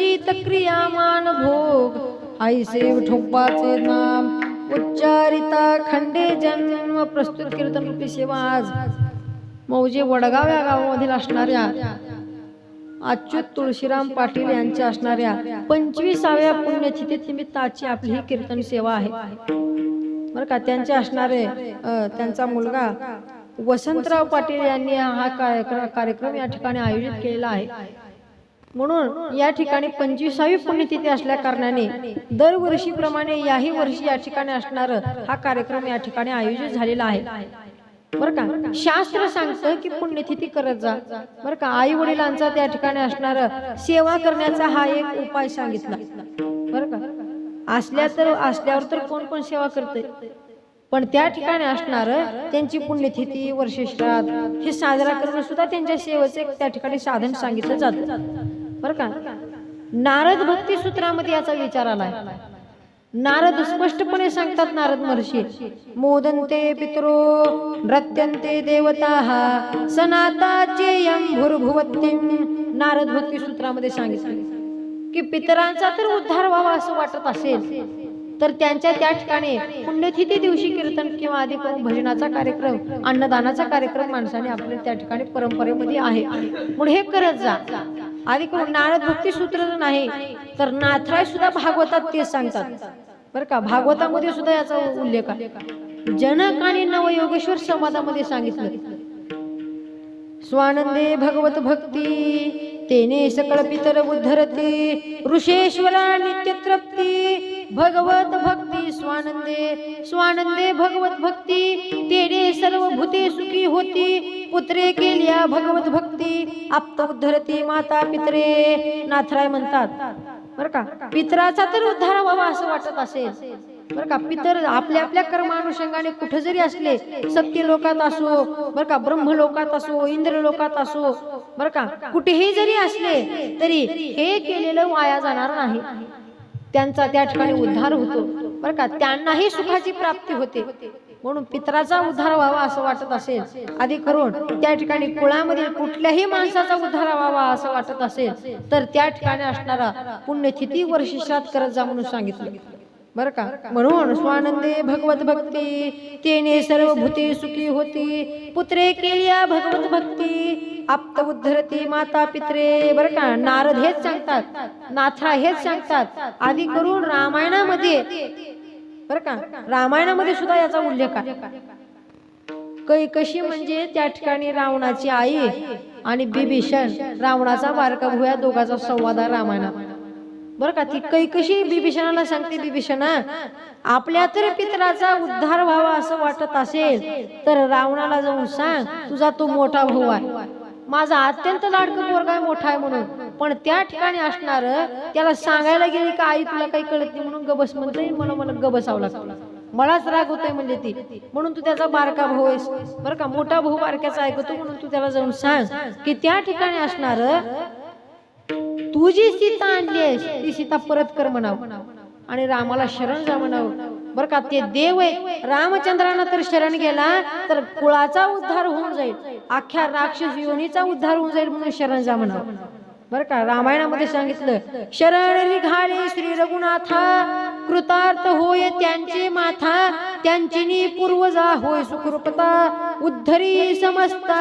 संचित क्रियामान भोग आईसे विठोबाचे नाम उच्चारिता खंडे जन्म प्रस्तुत कीर्तन रूपी सेवा आज मौजे वडगाव या गावामधील असणाऱ्या अच्युत तुळशीराम पाटील यांच्या असणाऱ्या 25व्या पुण्यतिथी निमित्ताची आपली ही कीर्तन सेवा आहे बरं का. त्यांचे असणारे त्यांचा मुलगा वसंतराव पाटील यांनी हा कार्यक्रम या ठिकाणी आयोजित केलेला आहे. म्हणून या ठिकाणी 25वी पुण्यतिथी असल्या कारणाने दरवर्षीप्रमाणे याही वर्षी या ठिकाणी असणार हा कार्यक्रम या ठिकाणी आयोजित झालेला आहे बरं का. शास्त्र सांगतं की पुण्यतिथी करत जा बरं का. आई वडिलांचा त्या ठिकाणी असणार सेवा करण्याचा हा एक उपाय सांगितला बरं का. असल्यावर तर कोण कोण सेवा करते, पण त्या ठिकाणी असणार त्यांची पुण्यतिथी वर्षश्राद्ध हे साजरा करणं सुद्धा त्यांच्या सेवेचे त्या ठिकाणी साधन सांगितलं जातं बरं का. नारद भक्ती सूत्रामध्ये याचा विचार आलाय. नारद स्पष्टपणे सांगतात, नारद महर्षी मोदन्ते पितरो नृत्यन्ते देवताः सनाताचेयं भूर्भुवतीं. नारद भक्ती सूत्रामध्ये सांगितलं की पितरांचा तर उद्धार व्हावा असं वाटत असेल तर त्यांच्या त्या ठिकाणी पुण्यतिथी दिवशी कीर्तन किंवा आदी करून भजनाचा कार्यक्रम अन्नदानाचा कार्यक्रम माणसाने आपल्या त्या ठिकाणी परंपरेमध्ये आहे म्हणून हे करत जा. आदी करून नारद भक्ती सूत्र नाही तर नाथराय सुद्धा भागवतात ते सांगतात बरं का. भागवतामध्ये सुद्धा याचा उल्लेख आहे. जनक आणि नवयोगेश्वर संवादामध्ये सांगितलं स्वानंदे भगवत भक्ती तेने सकळ पितर उद्धरते ऋषेश्वरा नित्य तृप्ती भगवत भक्ती स्वानंदे स्वानंदे भगवत भक्ती तेने सर्व भूते सुखी होती पुत्रे केल्या भगवत भक्ती आप्त उद्धरती माता पितरे. नाथराय म्हणतात बरं का. पितराचा तर उद्धार व्हावा असं वाटत असेल बरं का. पितर आपल्या आपल्या कर्मानुषंगाने कुठे जरी असले, सत्य लोकात असो बरं का, ब्रह्म लोकात असो, इंद्र लोकात असो बरं का, कुठेही जरी असले तरी हे केलेलं वाया जाणार नाही. त्यांचा त्या ठिकाणी उद्धार होतो बरं का. त्यांनाही सुखाची प्राप्ती होते. म्हणून पितराचा उद्धार व्हावा असं वाटत असेल आधी करून त्या ठिकाणी कुळामध्ये कुठल्याही माणसाचा उद्धार व्हावा असं वाटत असेल तर त्या ठिकाणी असणारा पुण्यतिथी वर्षश्राद्ध करत जा म्हणून सांगितलं बरं का. म्हणून स्वानंदे भगवत भक्ती तेने सर्व भूते सुखी होती पुत्रे केल्या भगवत भक्ती आप्त उद्धरती माता पित्रे. बरं का. नारद हेच सांगतात, नाथरा हेच सांगतात. आधी करून रामायणामध्ये बरं का, रामायणामध्ये सुद्धा याचा उल्लेख आहे. कैकशी म्हणजे त्या ठिकाणी रावणाची आई आणि बिभीषण रावणाचा बारका भू या दोघांचा संवाद आहे रामायणात बरं का. ती कैकशी बिभीषणाला सांगते, बिभीषणा आपल्या तर पितराचा उद्धार व्हावा असं वाटत असेल तर रावणाला जाऊन सांग तुझा तो मोठा भाऊ आहे, माझा अत्यंत लाडकं पोरगा मोठा आहे म्हणून. पण त्या ठिकाणी असणार त्याला सांगायला गेली का आई तुला काही कळत नाही म्हणून गबस म्हणते, मला गबसावं लागतं, मलाच राग होतोय म्हणजे ती म्हणून तू त्याचा बारका भाऊ आहेस बरं का. मोठा भाऊ बारक्याचा ऐकतो म्हणून तू त्याला जाऊन सांग की त्या ठिकाणी असणार तू जी सीता आणलीस ती सीता परत कर म्हणावं आणि रामाला शरण जा म्हणावं बरं का. ते देव आहे, रामचंद्रांना तर शरण गेला तर कुळाचा उद्धार होऊन जाईल, अख्ख्या राक्षस योनीचा उद्धार होऊन जाईल म्हणून शरण जा म्हणावं बरं का. रामायणामध्ये सांगितलं शरण निघाले श्री रघुनाथा कृतार्थ होय त्यांचे माथा त्यांची पूर्वजा होय सुखरूपता उद्धरी समस्त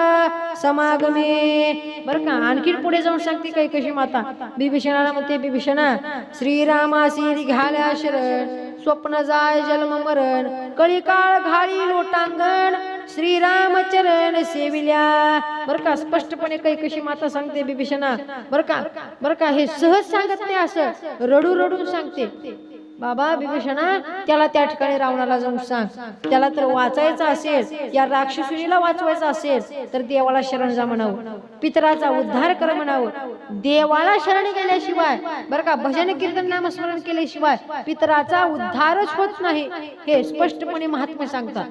समागमे. बरं का. आणखी पुढे जाऊन सांगते कैकशी माता बिभीषणाला म्हणते, बिभीषणा श्रीरामासी निघाल्या शरण स्वप्न जाय जन्म मरण कळीकाळ घाली लोटांगण श्रीरामचरण सेविल्या. बरं का. स्पष्टपणे कैकशी माता सांगते बिभीषणा बरं का. हे सहज सांगत नाही, असं रडू रडून सांगते. बाबा बिभीषणा त्याला त्या ठिकाणी रावणाला जाऊन सांग, त्याला तर वाचायचं असेल, या राक्षसीला वाचवायचं असेल तर देवाला शरण जा म्हणावं, पितराचा उद्धार कर म्हणावं. देवाला शरण गेल्याशिवाय बरं का, भजन कीर्तन नामस्मरण केल्याशिवाय पितराचा उद्धारच होत नाही हे स्पष्टपणे महात्मे सांगतात.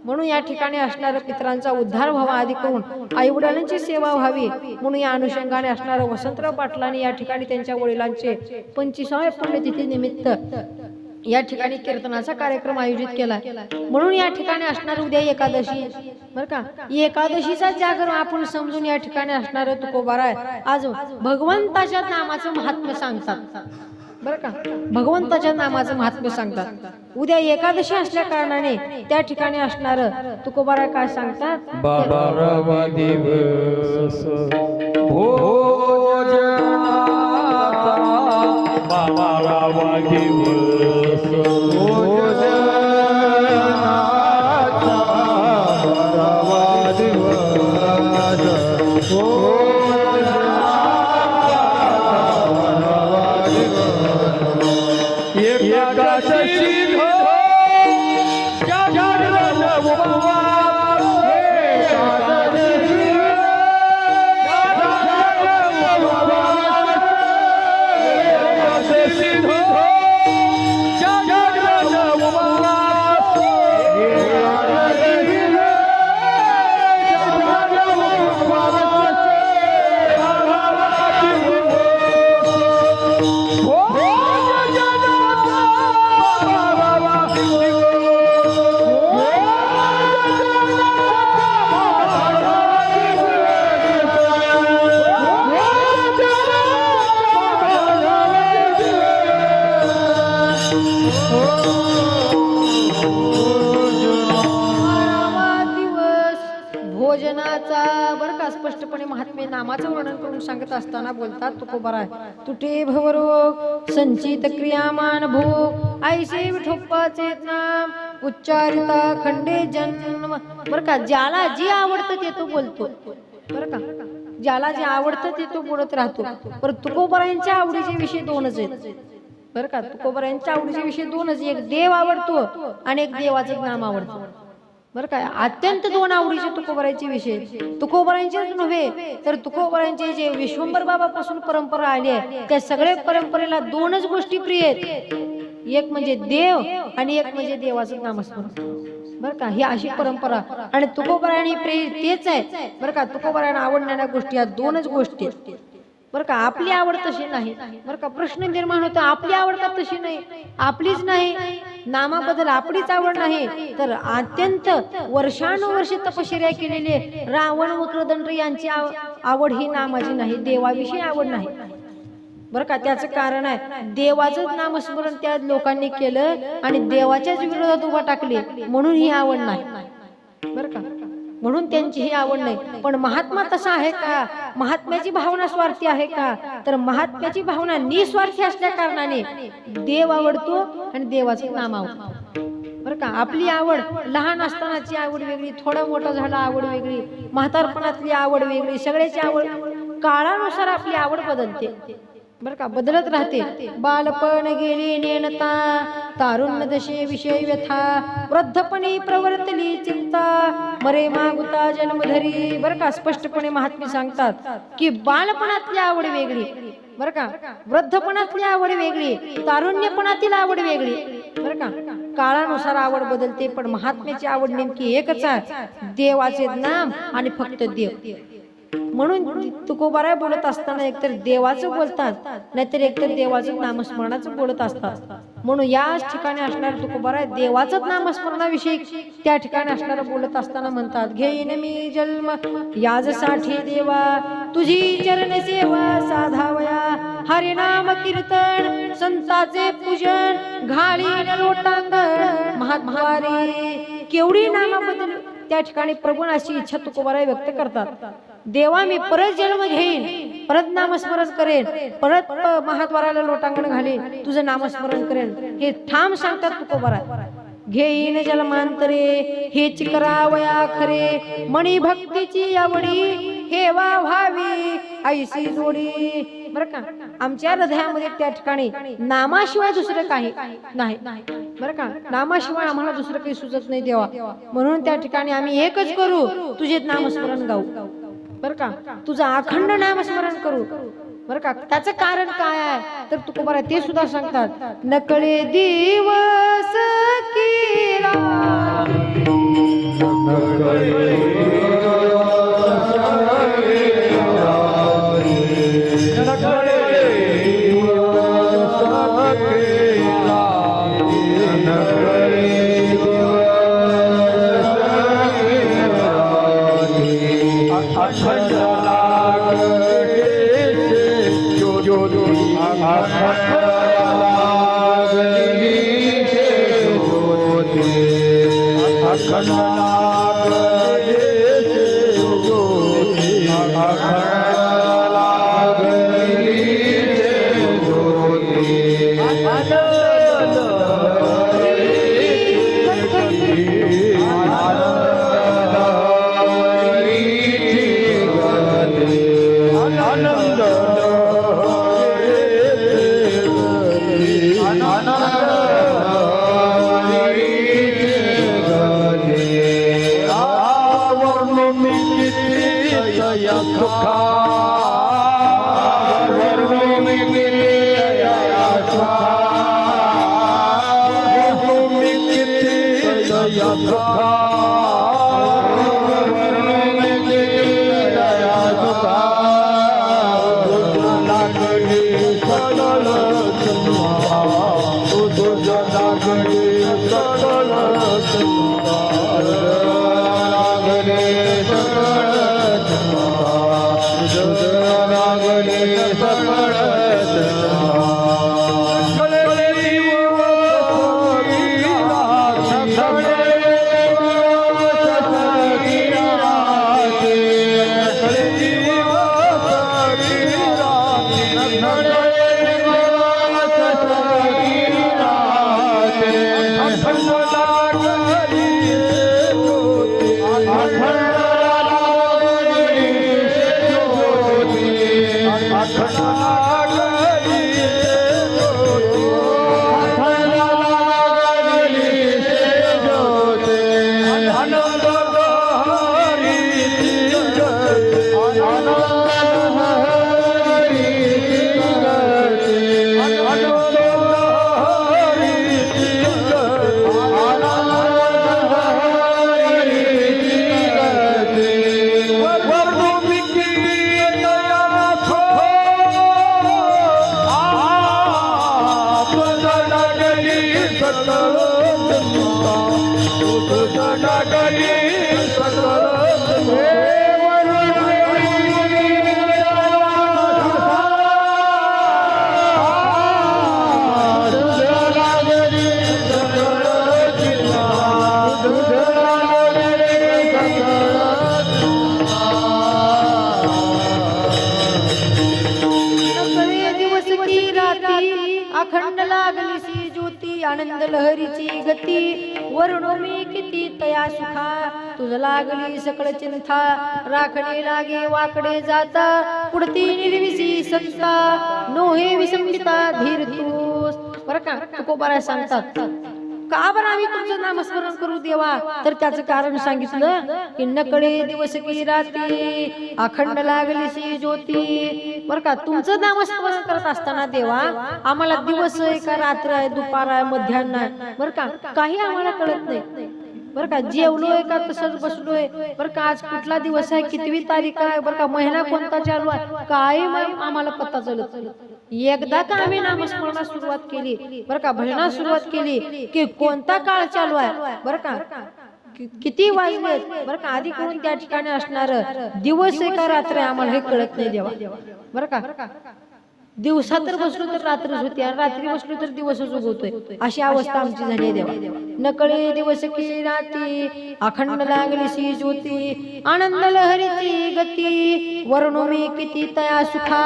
म्हणून या ठिकाणी असणारा पितरांचा उद्धार व्हावा आधी करून आई वडिलांची सेवा व्हावी म्हणून या अनुषंगाने असणारा वसंतराव पाटलांनी या ठिकाणी त्यांच्या वडिलांचे 25व्या पुण्यतिथी निमित्त या ठिकाणी कीर्तनाचा कार्यक्रम आयोजित केला. म्हणून या ठिकाणी असणार उद्या एकादशी बर का एकादशीचा जागर आपण समजून या ठिकाणी असणार तुकोबार आहे. आज भगवंताच्या नामाचं महात्म्य सांगतात बर का, भगवंताच्या नामाचं महात्म्य सांगतात. उद्या एकादशी असल्या कारणाने त्या ठिकाणी असणार तुकोबारा काय सांगतात. बारावा दिवस भोजनाचा, बारावा दिवस भोजनाचा, बारावा दिवस एकादशी धो जागरण उपवास, एकादशी जागरण उपवास, एकादशी धो जागरण उपवास, एकादशी जागरण उपवास, भोजनाचा बरं का स्पष्टपणे महात्म्य नामाचं वर्णन करून सांगत असताना बोलतात तुकोबारा तुटे भवरोग संचित क्रियामान भोग ऐसे विठोप्पाचे नाम उच्चारिता खंडे जन्म. बरं का ज्याला जे आवडतं ते तो बोलतो बरं का, ज्याला जे आवडतं ते तो बोलत राहतो. पण तुकोबारांच्या आवडीचे विषय दोनच आहेत बरं का, तुकोबारांच्या आवडीचे विषय दोनच, एक देव आवडतो आणि एक देवाचं नाम आवडतं बरं काय. अत्यंत दोन आवडीचे तुकोबारांचे विषय, तुकोबारांचेच नव्हे तर तुकोबारांचे जे विश्वंभर बाबापासून परंपरा आली आहे त्या सगळ्या परंपरेला दोनच गोष्टी प्रिय आहेत, एक म्हणजे देव आणि एक म्हणजे देवाचं नामस्मरण बरं का. ही अशी परंपरा आणि तुकोबारांनी प्रिय तेच आहे बरं का. तुकोबारांना आवडणाऱ्या गोष्टी या दोनच गोष्टी बरं का. आपली आवड तशी नाही बरं का. प्रश्न निर्माण होतो आपली आवड का तशी नाही, आपलीच नाही नामाबद्दल आपलीच आवड नाही तर अत्यंत वर्षानुवर्ष तपश्चर्या केलेले रावण वक्रदंड यांची आवड ही नामाची नाही, देवाविषयी आवड नाही बरं का. त्याचं कारण आहे देवाचं नामस्मरण त्या लोकांनी केलं आणि देवाच्याच विरोधात उभा टाकले म्हणून ही आवड नाही बरं का, म्हणून त्यांची ही आवड नाही. पण महात्मा तसा आहे का, महात्म्याची भावना स्वार्थी आहे का, तर महात्म्याची भावना निस्वार्थी असल्या कारणाने देव आवडतो आणि देवाचे नाम आवडतं बरं का. आपली आवड लहान असतानाची आवड वेगळी, थोडा मोठा झाला आवड वेगळी, म्हातारपणातली आवड वेगळी, सगळ्याची आवड काळानुसार आपली आवड बदलते बरं का, बदलत राहते. बालपण गेली नेणता तारुण्य दशे विषय व्यथा, वृद्धपणी प्रवर्तली चिंता, मरे मागुता जन्मधरी. बरं का स्पष्टपणे महात्मे सांगतात की बालपणातली आवड वेगळी बरं का, वृद्धपणातली आवड वेगळी, तारुण्यपणातील आवड वेगळी बरं का. काळानुसार आवड बदलते पण महात्म्याची आवड नेमकी एकच आहे, देवाचे नाम आणि फक्त देव. म्हणून तुकोबारा बोलत असताना एकतर देवाचं बोलतात नाहीतर एकतर देवाचं नामस्मरणाचं बोलत असतात. म्हणून याच ठिकाणी असणार तुकोबारा देवाचं नामस्मरणाविषयी त्या ठिकाणी असणार बोलत असताना म्हणतात घेईन मी जन्म याजसाठी देवा, तुझी चरण सेवा साधावया, हरिनाम कीर्तन संताचे पूजन, घालीन लोटांगण महाद्वारी. केवढी नामाबद्दल त्या ठिकाणी प्रभू अशी इच्छा तुकोबारा व्यक्त करतात. देवा मी परत जन्म घेईन, परत नामस्मरण करेन, परत महाद्वाराला लोटांगण घालीन, तुझं नामस्मरण करेन हे ठाम सांगतात तुकोबारा. घेईन जन्मांतरे हेच करावया खरे, मणी भक्तीची आवडी हेवा व्हावी ऐशी जोडी. बरं का आमच्या हृदयामध्ये त्या ठिकाणी नामाशिवाय दुसरं काही नाही बरं का, नामाशिवाय आम्हाला दुसरं काही सुचत नाही देवा. म्हणून त्या ठिकाणी आम्ही एकच करू, तुझे नामस्मरण गाऊ बरं का, तुझं अखंड नामस्मरण करू बरं का. त्याचं कारण काय आहे तर तुकोबारा ते सुद्धा सांगतात. नकळे दिवस केला अखंड लागली सी ज्योती आनंद लहरीची गती वरुण मी किती तया सुखा तुझ लागली सकळ चिंता राखणे लागे वाकडे जाता पुढती निर्विसी संता नोहे विसंबिता धीर तूस बरं का तुकोबारा सांगतात का बरं आम्ही तुमचं नामस्मरण करू देवा तर त्याचं कारण सांगितलं की नकळे दिवस की रात्री अखंड लागली सी ज्योती बरं का तुमचं नामस्मरण करत असताना देवा आम्हाला दिवस आहे का रात्र आहे दुपार आहे मध्यान्ह आहे बरं का काही आम्हाला कळत नाही बरं का जेवलोय का तसंच बसलोय बरं का आज कुठला दिवस आहे कितवी तारीख आहे बरं का महिना कोणता चालू आहे काय आम्हाला पत्ता चलत एकदा का आम्ही नामस्मरणास सुरुवात केली बरं का भजनास सुरुवात केली की कोणता काळ चालू आहे बरं का किती वाजले बरं का आधी करून त्या ठिकाणी असणार दिवस आहे का रात्र आहे आम्हाला हे कळत नाही देवा बरं का दिवसा तर बसलो तर रात्रच होती आणि रात्री बसलो तर दिवसच उगवतोय अशी अवस्था आमची झाली देवा नकळे दिवस की राती अखंड लागली सी ज्योती आनंद लहरीची गती वरुण मी किती तया सुखा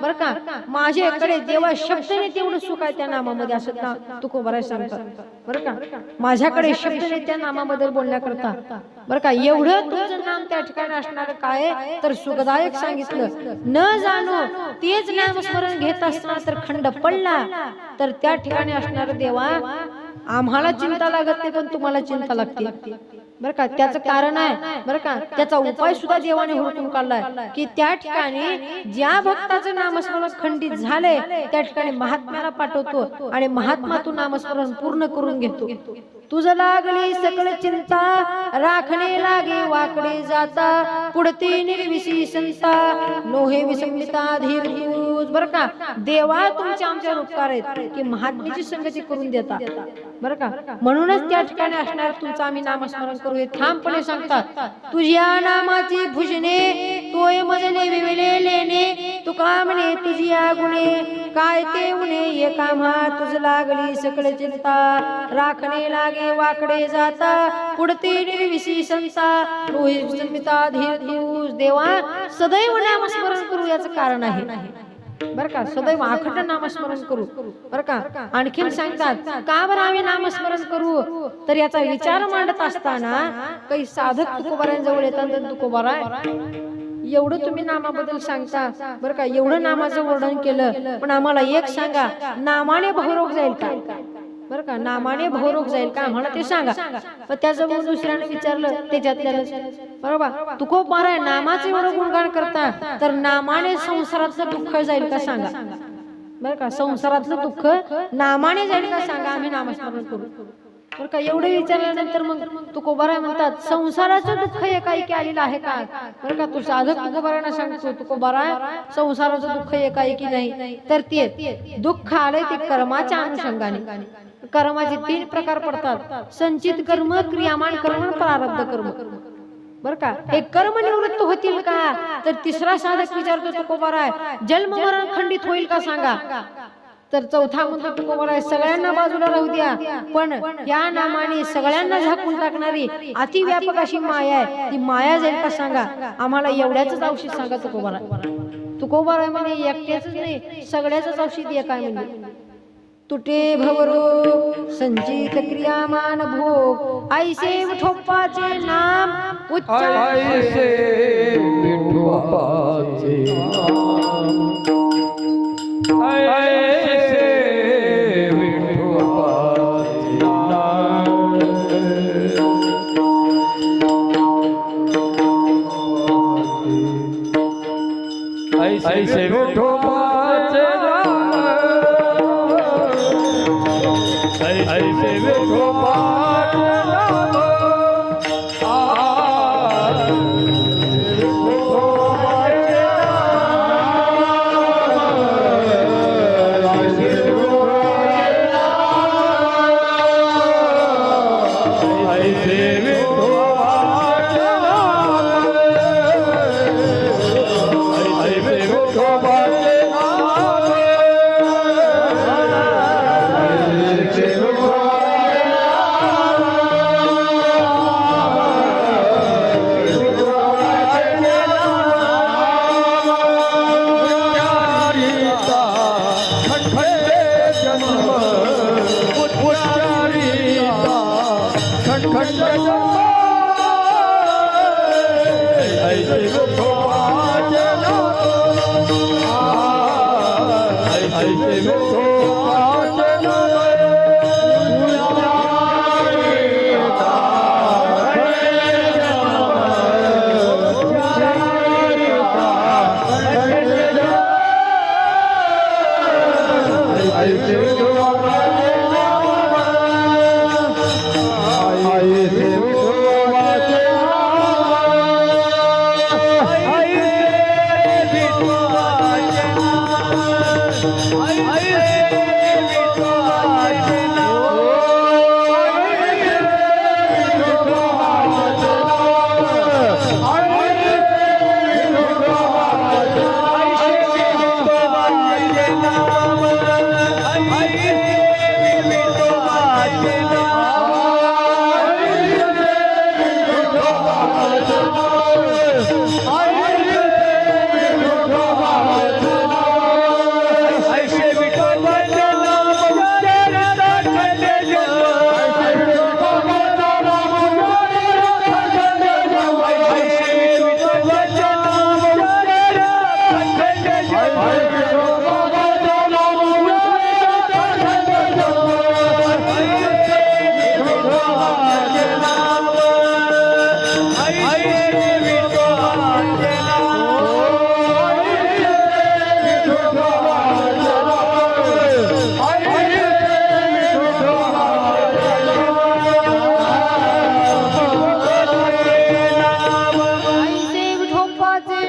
बरं का माझ्याकडे देवा शब्दने तेवढं सुख आहे त्या नामामध्ये असं तुकोबारा सांगतात बरं का माझ्याकडे शब्दने त्या नामाबद्दल बोलण्याकरता बरं का एवढं तुझं नाम त्या ठिकाणी असणार काय तर सुखदायक सांगितलं न जाणो तेच नामस्मरण घेत असताना तर खंड पडला तर त्या ठिकाणी असणार देवा आम्हाला चिंता लागत नाही पण तुम्हाला चिंता लागते बरं का त्याचं कारण आहे बरं का त्याचा उपाय सुद्धा देवाने हुडकून काढलाय की त्या ठिकाणी ज्या भक्ताचं नामस्मरण खंडित झाले त्या ठिकाणी महात्म्याला पाठवतो आणि महात्मा तू नामस्मरण पूर्ण करून घेतो तुझ लागली सकळ चिंता राखणे लागे वाकडे जाता पुढती निर्विसी संता नोहे विसंबिता धीर तूच बरं का देवा तुमच्या आमच्यावर उपकार आहेत की महात्म्याची संगती करून देता बरं का. म्हणूनच त्या ठिकाणी असणार तुमचं आम्ही नामस्मरण करू. हे ठामपणे सांगतात. तुझ्या नामाची भुजने तोय मजले विविले लेणे तुका म्हणे तुझिया गुणे काय ते उणे ये कामा तुझ लागली सकळ चिंता राखणे लागे वाकडे जाता पुढते निर्विशी संता रोहित स्मिता धीर तू देवा सदैव नामस्मरण करू याचं कारण आहे. बर का. सदैव अखंड नामस्मरण करू. बर का. आणखीन सांगतात का बरं आम्ही नामस्मरण करू तर याचा विचार मांडत असताना काही साधक तुकोबारांजवळ येतात. तुकोबारा एवढं तुम्ही नामाबद्दल सांगता बरं का, एवढं नामाचं वर्णन केलं, पण आम्हाला एक सांगा नामाने भवरोग जाईल का. बरं का. नामाने भवरोग जाईल का आम्हाला ते सांगा. पण त्याजवळ दुसऱ्याने विचारलं त्याच्यातल्या बरोबर तुकोबारा नामाचे एवढं गुणगान करता तर नामाने संसारातलं दुःख जाईल का सांगा. बरं का. संसारातलं दुःख नामाने जाईल का सांगा. आम्ही नामस्मरण करू. बरं का. एवढं विचारल्यानंतर मग तुकोबारा म्हणतात संसाराचं दुःख एकाएकी आलेलं आहे का. बरं का. तू साधक तुकोबारांना सांगतो तुकोबारा संसाराचं दुःख एकाएकी नाही तर ते दुःख आलंय ते कर्माच्या अनुषंगाने. कर्माचे 3 प्रकार पडतात. संचित कर्म, क्रियामान कर्म, प्रारब्ध कर्म. बर का. हे कर्म निवृत्त होतील का तर तिसरा साधक विचारतो तुकोबारा जन्म मरण खंडित होईल का सांगा. तर चौथा म्हणतो तुकोबारा सगळ्यांना बाजूला राहू द्या पण या नामाने सगळ्यांना झाकून टाकणारी अतिव्यापक अशी माया आहे ती माया जाईल का सांगा. आम्हाला एवढ्याच औषध सांगा तुकोबारा. तुकोबारा म्हणे एकट्याच नाही सगळ्याच औषध आहे काय म्हणजे तुटे भवरो संचित क्रियामान भोग ऐसे विठोबाचे नाम उच्चार ऐसे विठोबाचे नाम ऐसे विठोबाचे नाम ऐसे विठोबाचे नाम ऐसे विठोबाचे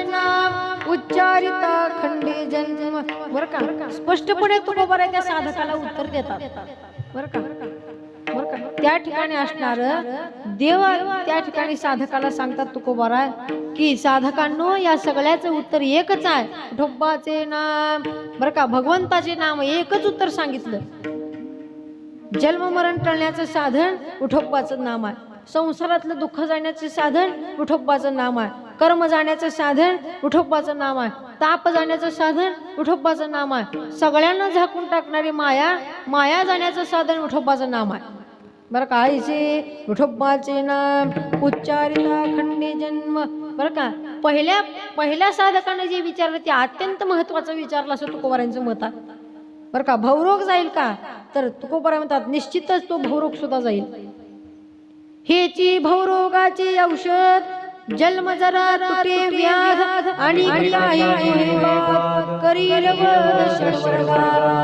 नाम उच्चारिता खंडे जन्म. बर का. स्पष्टपणे तुकोबारा त्या साधकाला उत्तर देतात. बर का. का त्या ठिकाणी असणार देव त्या ठिकाणी साधकाला सांगतात तुकोबाराय की साधकांनो या सगळ्याचं उत्तर एकच आहे विठोबाचे नाम बरं का भगवंताचे नाम एकच उत्तर सांगितलं जन्म मरण टळण्याचं साधन विठोबाचं नाम आहे संसारातलं दुःख जाण्याचे साधन विठोबाचं नाम आहे कर्म जाण्याचं साधन विठोबाचं नाम आहे ताप जाण्याचं साधन विठोबाचं नाम आहे सगळ्यांना झाकून टाकणारी माया जाण्याचं साधन विठोबाचं नाम आहे बरं का आईचे विठोबाचे नाम उच्चारिता खंडे जन्म बरं का पहिल्या साधकाने जे विचारलं ते अत्यंत महत्वाचं विचारलं असं तुकोबारांचं मत आहे बरं का भवरोग जाईल का तर तुकोबारा म्हणतात निश्चितच तो भवरोग सुद्धा जाईल हेची भवरोगाचे औषध जन्म जरा तुटे व्याध आणि करील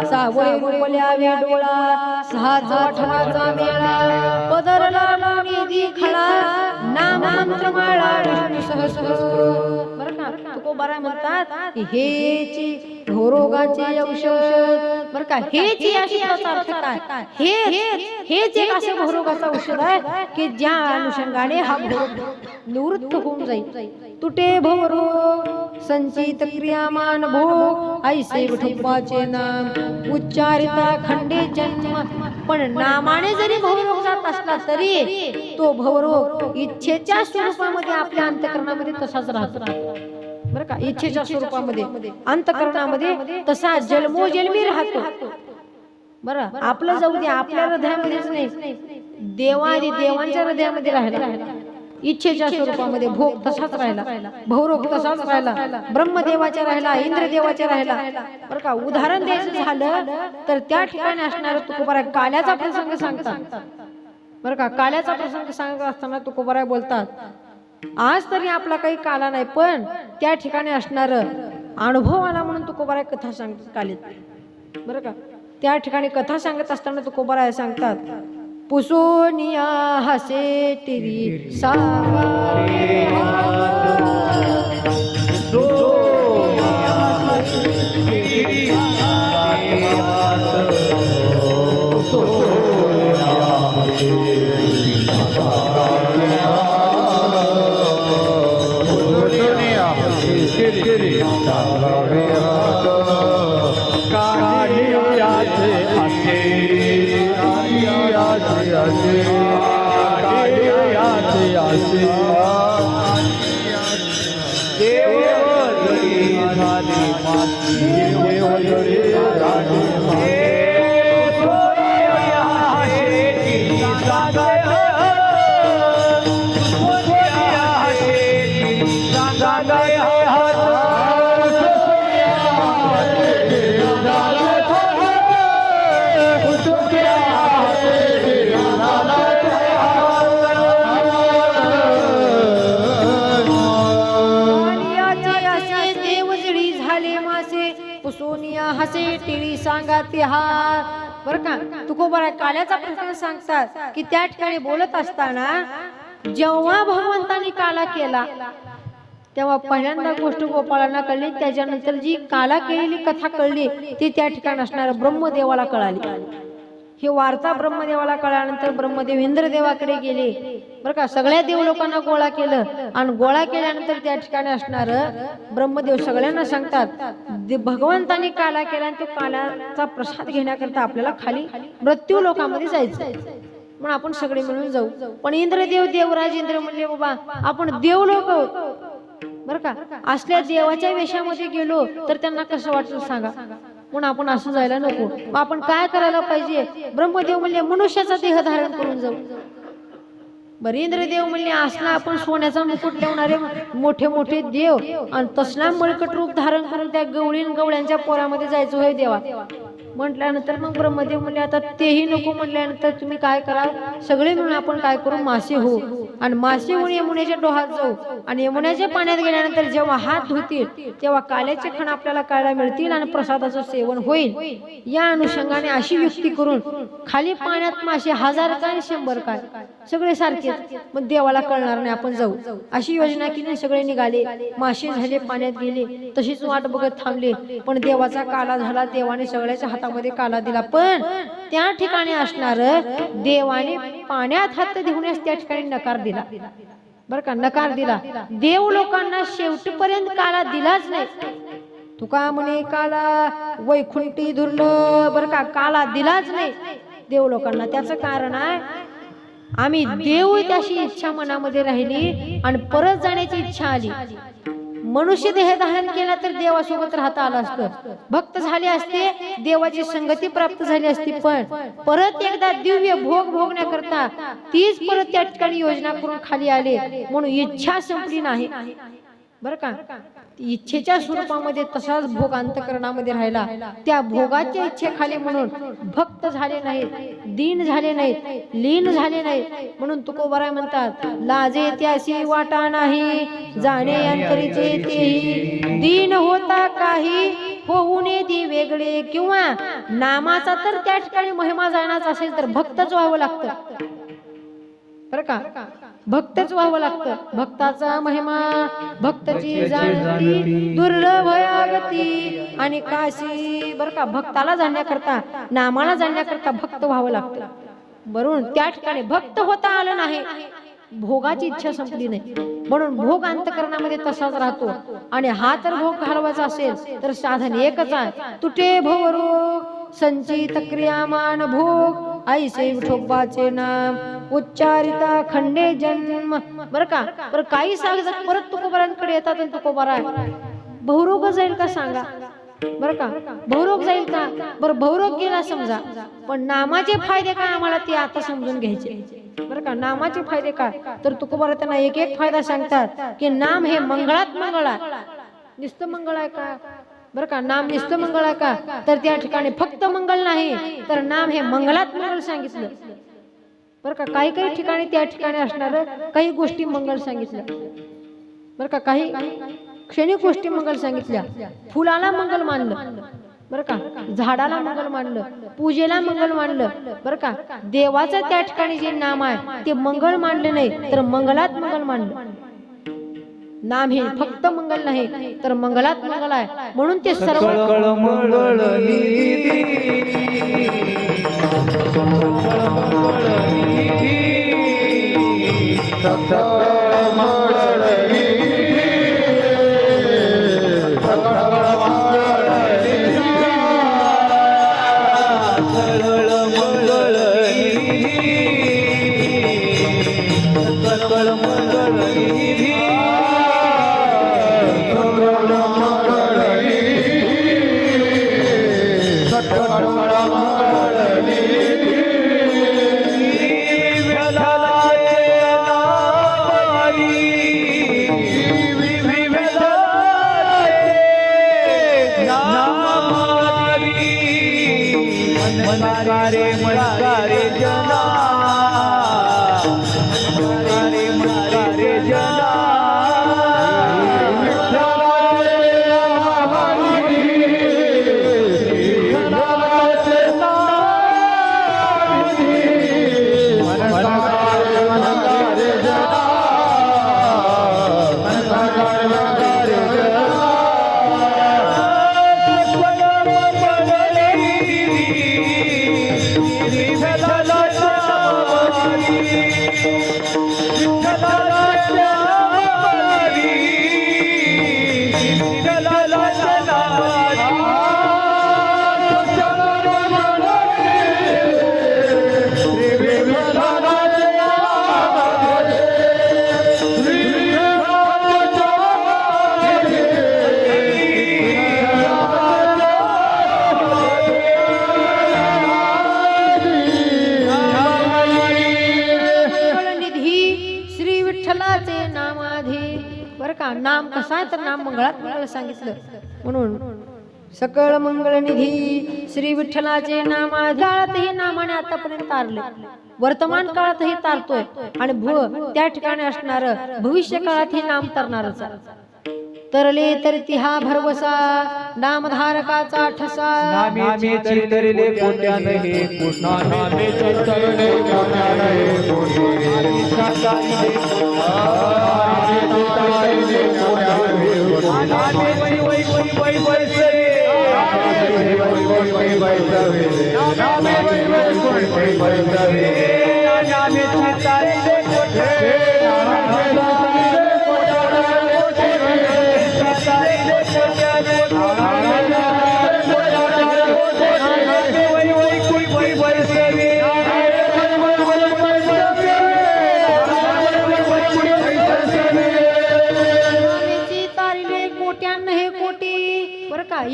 सावळे रुपल्या वेडोळा सहाचा ठराचा मेळा पदरला निधी खळा नाममंत्र माळा विष्णू सहस्र बरं का तुकोबारा म्हणतात हेची भवरोगाचे औषध बरं का हेची अशी अर्थ काय हेच एक असे भवरोगाचं औषध आहे की ज्या अनुषंगाने हा भवरोग निवृत्त होऊन जाईल तुटे भवरोग संचित क्रियामान भोग ऐसे विठोबाचे नाम उच्चारिता खंडे जन्म पण नामाने जरी भवरोग जात असला तरी तो भवरोग इच्छेच्या स्वरूपामध्ये आपल्या अंतःकरणामध्ये तसाच राहतो बरं का इच्छेच्या स्वरूपामध्ये अंतःकरणामध्ये तसा जन्मोजन्मी राहतो बरं आपलं जाऊ दे आपल्या हृदयामध्येच नाही देवादी देवांच्या हृदयामध्ये राहिला इच्छेच्या स्वरूपामध्ये भोग तसाच राहिला भवरोग तसाच राहिला ब्रह्मदेवाच्या राहिला इंद्रदेवाच्या राहिला बरं का उदाहरण द्यायचं झालं तर त्या ठिकाणी असणारा तुकोबारा काल्याचा प्रसंग सांगतात बरं का काल्याचा प्रसंग सांगत असताना तुकोबारा बोलतात आज तरी आपला काही काला नाही पण त्या ठिकाणी असणार अनुभव आला म्हणून तुकोबारा कथा सांगतात कालीत बरं का त्या ठिकाणी कथा सांगत असताना तुकोबारा सांगतात पुसोनिया हसे टिरी हसे टिळी सांगाते हात बरं का तुकोबारा काल्याचा प्रसंग सांगतात की त्या ठिकाणी बोलत असताना जेव्हा भगवंतानी काला केला तेव्हा पहिल्यांदा गोष्ट गोपाळांना कळली त्याच्यानंतर जी काला केलेली कथा कळली ती त्या ठिकाणी असणाऱ्या ब्रह्मदेवाला कळाली ही वार्ता ब्रह्मदेवाला कळल्यानंतर ब्रह्मदेव इंद्रदेवाकडे गेले बरं का सगळ्या देव लोकांना गोळा केलं आणि गोळा केल्यानंतर त्या ठिकाणी असणार ब्रह्मदेव सगळ्यांना सांगतात भगवंतानी काला केला आणि तो कालाचा प्रसाद घेण्याकरता आपल्याला खाली मृत्यू लोकांमध्ये जायचं म्हणून आपण सगळे मिळून जाऊ पण इंद्रदेव देवराज इंद्र म्हणले बाबा आपण देव लोक बरं का असल्या देवाच्या वेशामध्ये गेलो तर त्यांना कसं वाटतं सांगा म्हणून आपण असं जायला नको मग आपण काय करायला पाहिजे ब्रह्मदेव म्हणले मनुष्याचा देह धारण करून जाऊ बरं इंद्रदेव म्हणले असला आपण सोन्याचा मुकुट ठेवणारे मोठे मोठे देव आणि तसला मळकट रूप धारण करून त्या गवळ्यांच्या पोरामध्ये जायचं होय देवा म्हटल्यानंतर मग ब्रह्मदेव म्हणले आता तेही नको म्हटल्यानंतर तुम्ही काय करा सगळे मिळून आपण काय करू मासे हो आणि मासे होऊन यमुनेच्या डोहात जाऊ आणि यमुनेच्या पाण्यात गेल्यानंतर जेव्हा हात धुतील तेव्हा काल्याचे खण आपल्याला खायला मिळतील आणि प्रसादाचं सेवन होईल या अनुषंगाने अशी युक्ती करून खाली पाण्यात मासे 1000 काय 100 काय सगळे सारखे मग देवाला कळणार नाही आपण जाऊ अशी योजना केली. सगळे निघाले, मासे झाले, पाण्यात गेले, तशीच वाट बघत थांबले. पण देवाचा काला झाला. देवाने सगळ्याच्या हातामध्ये काला दिला. पण त्या ठिकाणी असणार देवाने पाण्यात हात देऊनच त्या ठिकाणी नकार दिला. बर का, नकार दिला. देव लोकांना शेवटपर्यंत काला दिलाच नाही. तुका म्हणे काला वैकुंठी दुर्लभ. बर का, काला दिलाच नाही देव लोकांना. त्याचं कारण आहे आम्ही देव त्याची इच्छा मनामध्ये राहिली आणि परत जाण्याची इच्छा आली. मनुष्य देह धारण केला तर देवासोबत राहता आलं असतं, भक्त झाले असते, देवाची संगती प्राप्त झाली असती. पण परत एकदा दिव्य भोग भोगण्याकरता तीच परत त्या ठिकाणी योजना करून खाली आले. म्हणून इच्छा संपली नाही. बर का, इच्छेच्या स्वरूपामध्ये तसाच भोग अंतःकरणामध्ये राहिला. त्या भोगाच्या इच्छेखाली म्हणून भक्त झाले नाहीत, दीन झाले नाहीत, लीन झाले नाहीत. म्हणून तुकोबाराय म्हणतात, लाजे त्यासी वाटा नाही, जाणे अंतरीचे तेही, दीन होता काही होऊने दी वेगळे. किंवा नामाचा तर त्या ठिकाणी महिमा जाण्याचा असेल तर भक्तच व्हावं लागतं. बर का, भक्तच व्हावं लागतं. भक्ताचा महिमा भक्ताची जाणती दुर्लभ यागती आणि काशी. बर का, भक्ताला जाणण्याकरता, नामाला जाणण्याकरता भक्त व्हावं लागतं. बरोबर, त्या ठिकाणी भक्त होता आलं नाही, भोगाची इच्छा संपली नाही. म्हणून भोग अंतःकरणामध्ये तसाच राहतो. आणि हा तर भोग घालवायचा असेल तर साधन एकच आहे, तुटे भवरोग संचित क्रियामान भोग ऐसे विठोबाचे नाम उच्चारिता खंडे जन्म. बर का, पर काही सांगतात परत तुकोबारांकडे येतात आणि तुकोबारा बहुरोग जाईल का सांगा. बर का, बहुरोग जाईल का. बरं, बहुरोग गेला समजा, पण नामाचे फायदे काय आम्हाला ते आता समजून घ्यायचे. बर का, नामाचे फायदे काय, तर तुकोबारा त्यांना एक एक फायदा सांगतात की नाम हे मंगळात मंगळ आहे. नुसतं मंगळ आहे का. बर का, नाम नुसतं मंगळ आहे का, तर त्या ठिकाणी फक्त मंगळ नाही, तर नाम हे मंगळात मंगळ सांगितलं. बर का, काही काही ठिकाणी त्या ठिकाणी असणार काही गोष्टी मंगळ सांगितलं. बर का, काही क्षणिक गोष्टी मंगळ सांगितल्या. फुलाला मंगल मानलं, बर का, झाडाला मंगल मानलं, पूजेला मंगल मानलं. बर का, देवाचं त्या ठिकाणी जे नाम आहे ते मंगळ मानले नाही, तर मंगलात मंगल मानलं. नाम हे फक्त मंगल नाही तर मंगलात मंगल आहे. म्हणून ते सर्व मंगळ मनकारे मनकारे जना, मनकारे मनकारे जना. नाम कसा तर नाम मंगळात मंगळ सांगितलं. म्हणून सकळ मंगळ निधी श्री विठ्ठलाचे नाम काळातही नामाने आतापर्यंत तारले, वर्तमान काळातही तारतोय आणि त्या ठिकाणी असणार भविष्य काळातही नाम तरणारच. तरले तर तिहा भरवसा नामधारकाचा ठसा नामेचे तरले कोट्यान हे कृष्णा नामेचे तरले कोट्यान हे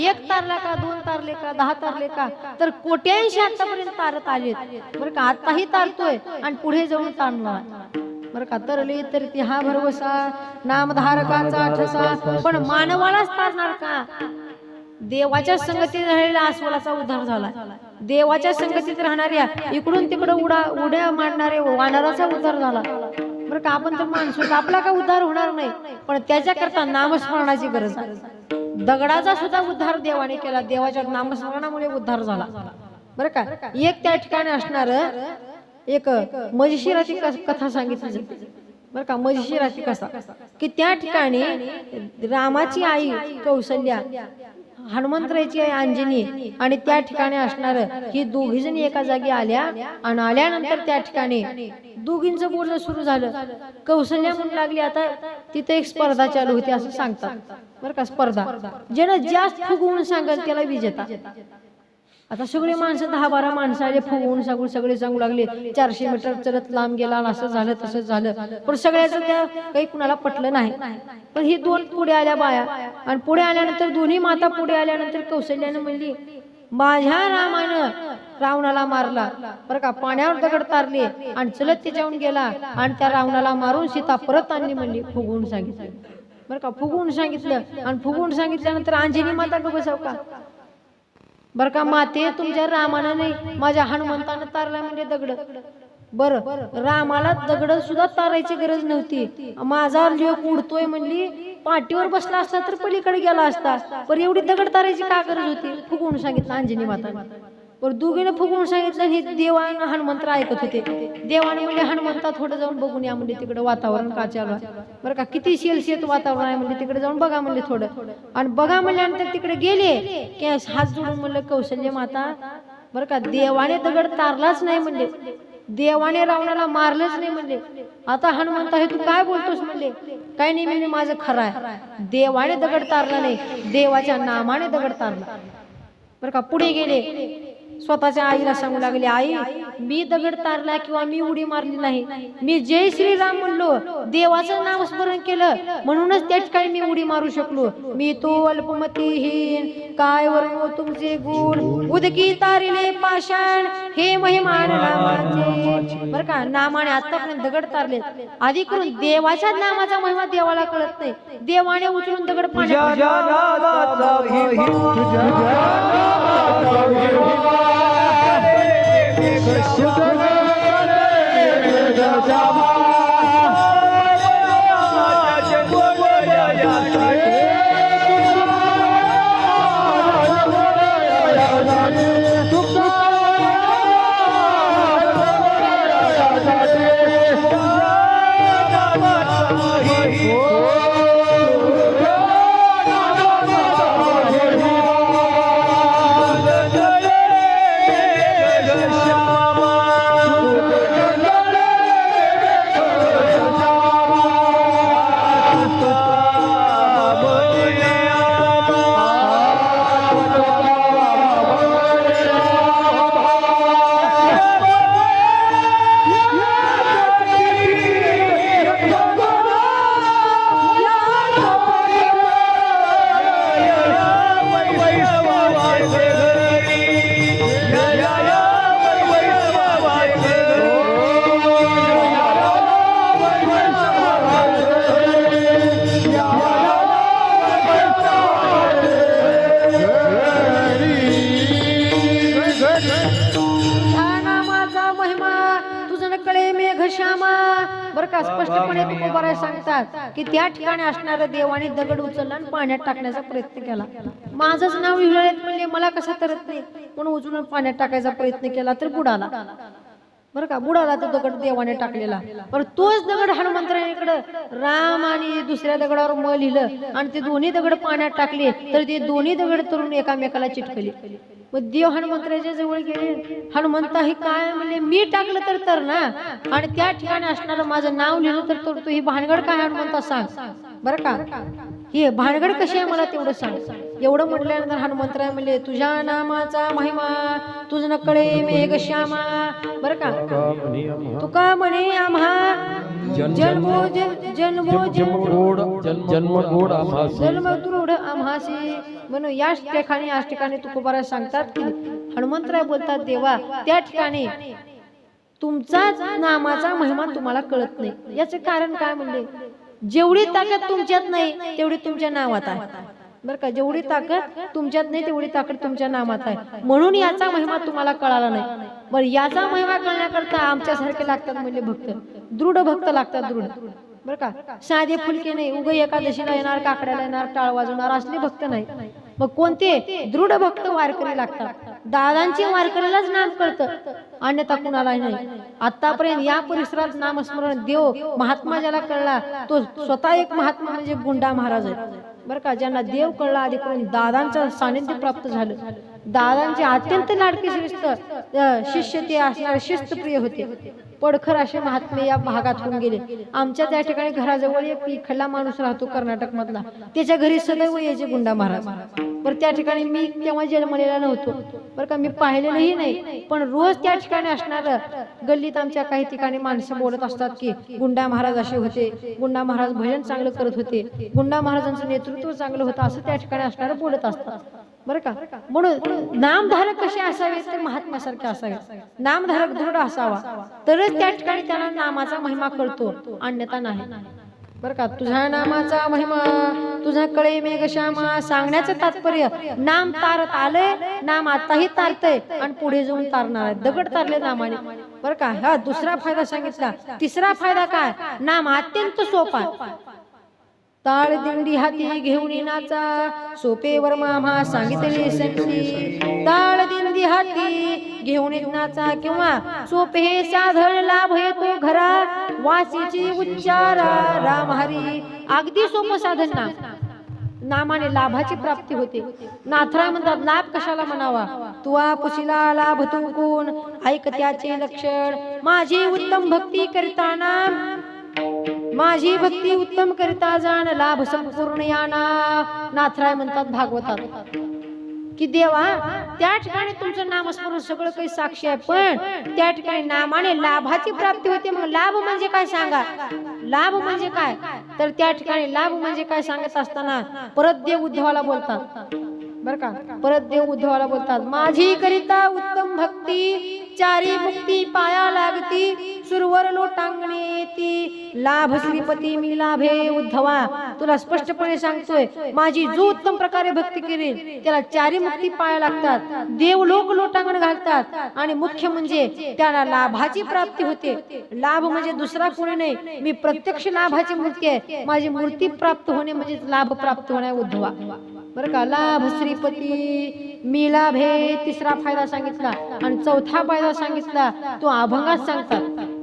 एक तारला का दोन तारले का 10 तारले का तर कोट्यांशी आतापर्यंत तारत आले बरं का आताही तारतोय आणि पुढे जाऊन तारणार बरं का तरले तर ती हा भरवसा नामधारकाचा ठसा पण मानवालाच तारणार का देवाच्या संगतीत राहिलेल्या अस्वलाचा उद्धार झाला देवाच्या संगतीत राहणाऱ्या इकडून तिकडे उड्या मारणारे वानराचा उद्धार झाला बरं का आपण तर माणूस आपला का उद्धार होणार नाही पण त्याच्याकरता नामस्मरणाची गरज आहे दगडाचा सुद्धा उद्धार देवाने केला देवाच्या नामस्मरणामुळे उद्धार झाला बरं का एक त्या ठिकाणी असणार एक मजिशिराची कथा सांगितली जाते बरं का मजिशिराची कथा की त्या ठिकाणी रामाची आई कौसल्या हनुमंतरायची आई अंजनी आणि त्या ठिकाणी असणार ही दोघी जणी एका जागी आल्या आणि आल्यानंतर त्या ठिकाणी दोघींचं बोलणं सुरू झालं कौशल्या म्हणू लागली आता तिथे एक स्पर्धा चालू होती असं सांगतात बरं का स्पर्धा ज्यानं जास्त फुगवून सांगेल त्याला विजेता आता सगळी माणसं 10-12 माणसं आले फुगवून सांगून सगळे सांगू लागले 400 मीटर चलत लांब गेला असं झालं तसं झालं पण सगळ्याचं त्या काही कुणाला पटलं नाही पण ही दोन पुढे आल्या बाया आणि पुढे आल्यानंतर दोन्ही माता पुढे आल्यानंतर कौशल्यानं म्हणली माझ्या रामानं रावणाला मारला बरं का पाण्यावर दगड तारले आणि चलत त्याच्याहून गेला आणि त्या रावणाला मारून सीता परत आणली म्हणली फुगवून सांगितलं बरं का फुगवून सांगितलं आणि फुगवून सांगितल्यानंतर अंजनी माता ग बसाव का बर का माते तुमच्या रामानं नाही माझ्या हनुमंतानं तारला म्हणजे दगड बरं रामाला दगड सुद्धा तारायची गरज नव्हती माझा लेक उडतोय म्हणली पाठीवर बसला असता तर पलीकडे गेला असता पण एवढी दगड तारायची का गरज होती फुगवून सांगितलं अंजनी माता पर दोघीने फुगवून सांगितलं हे देवानं हनुमंत ऐकत होते देवाने म्हणजे हनुमंता थोडं जाऊन बघून या म्हणजे तिकडे वातावरण का चालू बरं का किती शेलशेत वातावरण आहे म्हणजे तिकडे जाऊन बघा म्हणले थोडं आणि बघा म्हणल्यानंतर तिकडे गेले की हात जोडून म्हणलं कौशल्य माता बरं का देवाने दगड तारलाच नाही म्हणले देवाने रावणाला मारलंच नाही म्हणले आता हनुमंता हे तू काय बोलतोस म्हणले काय नाही मी माझं खरं आहे देवाने दगड तारला नाही देवाच्या नामाने दगड तारला बरं का पुढे गेले स्वतःच्या आईला सांगू लागले आई मी दगड तारला किंवा मी उडी मारली नाही मी जय श्रीराम म्हणलो देवाचं नाम स्मरण केलं म्हणूनच त्या ठिकाणी मी उडी मारू शकलो मी तो अल्पमतीहीन काय वर्णो तुमचे गुण उदकी तारिले पाषाण हे महिमान नामाचे बरं का नामाने आतापर्यंत दगड तारले आधी करून देवाच्या नामाचा महिमा देवाला कळत नाही देवाने उचलून दगड पाण्यात मेघश्यामा. बरं का, स्पष्टपणे तुकोबाराय सांगतात की त्या ठिकाणी असणाऱ्या देवाने दगड उचलला आणि पाण्यात टाकण्याचा प्रयत्न केला. माझंच नाव लिहिलं म्हणजे मला कसं तरत नाही म्हणून उचलून पाण्यात टाकायचा प्रयत्न केला तर बुडाला. बरं का, बुडाला तो दगड देवाने टाकलेला. पण तोच दगड हनुमंतरायाकडे राम आणि दुसऱ्या दगडावर म लिहिलं आणि ते दोन्ही दगड पाण्यात टाकले तर ते दोन्ही दगड तरुण एकामेकाला चिटकले. मग देव हनुमंतरायाच्या जवळ गेले. हनुमंता ही काय म्हणले, मी टाकलं तर ना, आणि त्या ठिकाणी असणारं माझं नाव लिहिलं तर तू ही भानगड काय हनुमंता सांग. बरं का, हे भानगड कशी आहे मला तेवढं सांग. एवढं म्हटल्यानंतर हनुमंतराय म्हणले, तुझ्या नामाचा महिमा तुझ न कळे मेघश्यामा. बरं का, तुका म्हणे आम्हा जन्मदृढ आम्हासी. म्हणून याच ठिकाणी तुकोबाराय सांगतात की हनुमंतराय बोलतात, देवा त्या ठिकाणी तुमचाच नामाचा महिमा तुम्हाला कळत नाही. याचे कारण काय म्हणले, जेवढी ताकद तुमच्यात नाही तेवढी तुमच्या नावात आहे. बरं का, जेवढी ताकद तुमच्यात नाही तेवढी ताकद तुमच्या नामात आहे, म्हणून याचा महिमा तुम्हाला कळाला नाही. बरं, याचा महिमा कळण्याकरता आमच्यासारखे लागतात म्हणजे भक्त, दृढ भक्त लागतात, दृढ. बरं का, साधे फुलके नाही, उग एकादशीला येणार, काकड्याला येणार, टाळ वाजवणार असले भक्त नाही. मग कोणते, दृढ भक्त वारकरी लागतात. दादांची वारकरीलाच नाम कळतं, अन्यथा कुणाला नाही. आतापर्यंत या परिसरात नामस्मरण देव महात्मा ज्याला कळला तो स्वतः एक महात्मा म्हणजे गुंडा महाराज आहे. बरं का, ज्यांना देव कळला आधी करून दादांचं सानिध्य प्राप्त झालं. दादांचे अत्यंत लाडके शिष्य ते असणारे शिस्तप्रिय होते. पडखर असे महात्मे या भागात होऊन गेले. आमच्या त्या ठिकाणी घराजवळ एक इखडला माणूस राहतो कर्नाटक मधला, त्याच्या घरी सदैव यायचे गुंडा महाराज. बरं, त्या ठिकाणी मी तेव्हा जन्मलेला नव्हतो. बरं का, मी पाहिलेलंही नाही, पण रोज त्या ठिकाणी असणार गल्लीत आमच्या काही ठिकाणी माणसं बोलत असतात की गुंडा महाराज असे होते, गुंडा महाराज भजन चांगलं करत होते, गुंडा महाराजांचं नेतृत्व चांगलं होतं, असं त्या ठिकाणी असणारं बोलत असतात. बरं का, म्हणून नामधारक कसे असावे तर महात्म्यासारखे असावे. नामधारक दृढ असावा तरच त्या ठिकाणी त्यांना नामाचा महिमा कळतो, अन्यथा नाही. बरं का, तुझ्या नामाचा महिमा तुझा कळे मेघश्यामा. सांगण्याचं तात्पर्य नाम तारत आलंय, नाम आताही तारतय आणि पुढे जाऊन तारणार आहे. दगड तारले नामाने. बरं का, हा दुसरा फायदा सांगितला. तिसरा फायदा काय, नाम अत्यंत सोपा. ताळ दिंडी हाती घेऊन नाचा, सोपे वर मामा सांगितले संती. ताळ दिंडी हाती घेऊन नाचा किंवा सोपे हे साधन लाभ येतो घरा, वाचीची उच्चारा राम हरी. अगदी सोपं साधन नाम, नामाने लाभाची प्राप्ती होते. नाथराय म्हणतात, लाभ कशाला म्हणावा, तुवा पुशीला लाभ तू कोण, ऐक त्याचे लक्षण. माझी उत्तम भक्ती करताना, माझी भक्ती उत्तम करिता जाण, लाभ संपूर्ण याना. नाथराय म्हणतात भागवतात की देवा त्या ठिकाणी तुमचं नामस्मरण सगळं काही साक्षी आहे, पण त्या ठिकाणी नामाने लाभाची प्राप्ती होते. मग लाभ म्हणजे काय सांगा, लाभ म्हणजे काय, तर त्या ठिकाणी लाभ म्हणजे काय सांगत असताना परत देव उद्धवाला बोलतात. बरं का, परत देव उद्धवाला बोलतात, माझी करिता उत्तम भक्ती चारी मुक्ती पाया लागती, सुरवर लोटांगणे ती लाभ श्रीपती मी लाभे. उद्धवा तुला स्पष्टपणे सांगतोय, माझी जो उत्तम प्रकारे भक्ती करेल त्याला चारी मुक्ती पाया लागतात, देव लोक लोटांगण घालतात, आणि मुख्य म्हणजे त्याला लाभाची प्राप्ती होते. लाभ म्हणजे दुसरा कोणी नाही, मी प्रत्यक्ष लाभाची मूर्ती आहे. माझी मूर्ती प्राप्त होणे म्हणजे लाभ प्राप्त होणे. उद्धवा बरं का, लाभ श्रीपती मी लाभे तिसरा फायदा सांगितला, आणि चौथा फायदा सांगितला तो अभंगात सांगतात.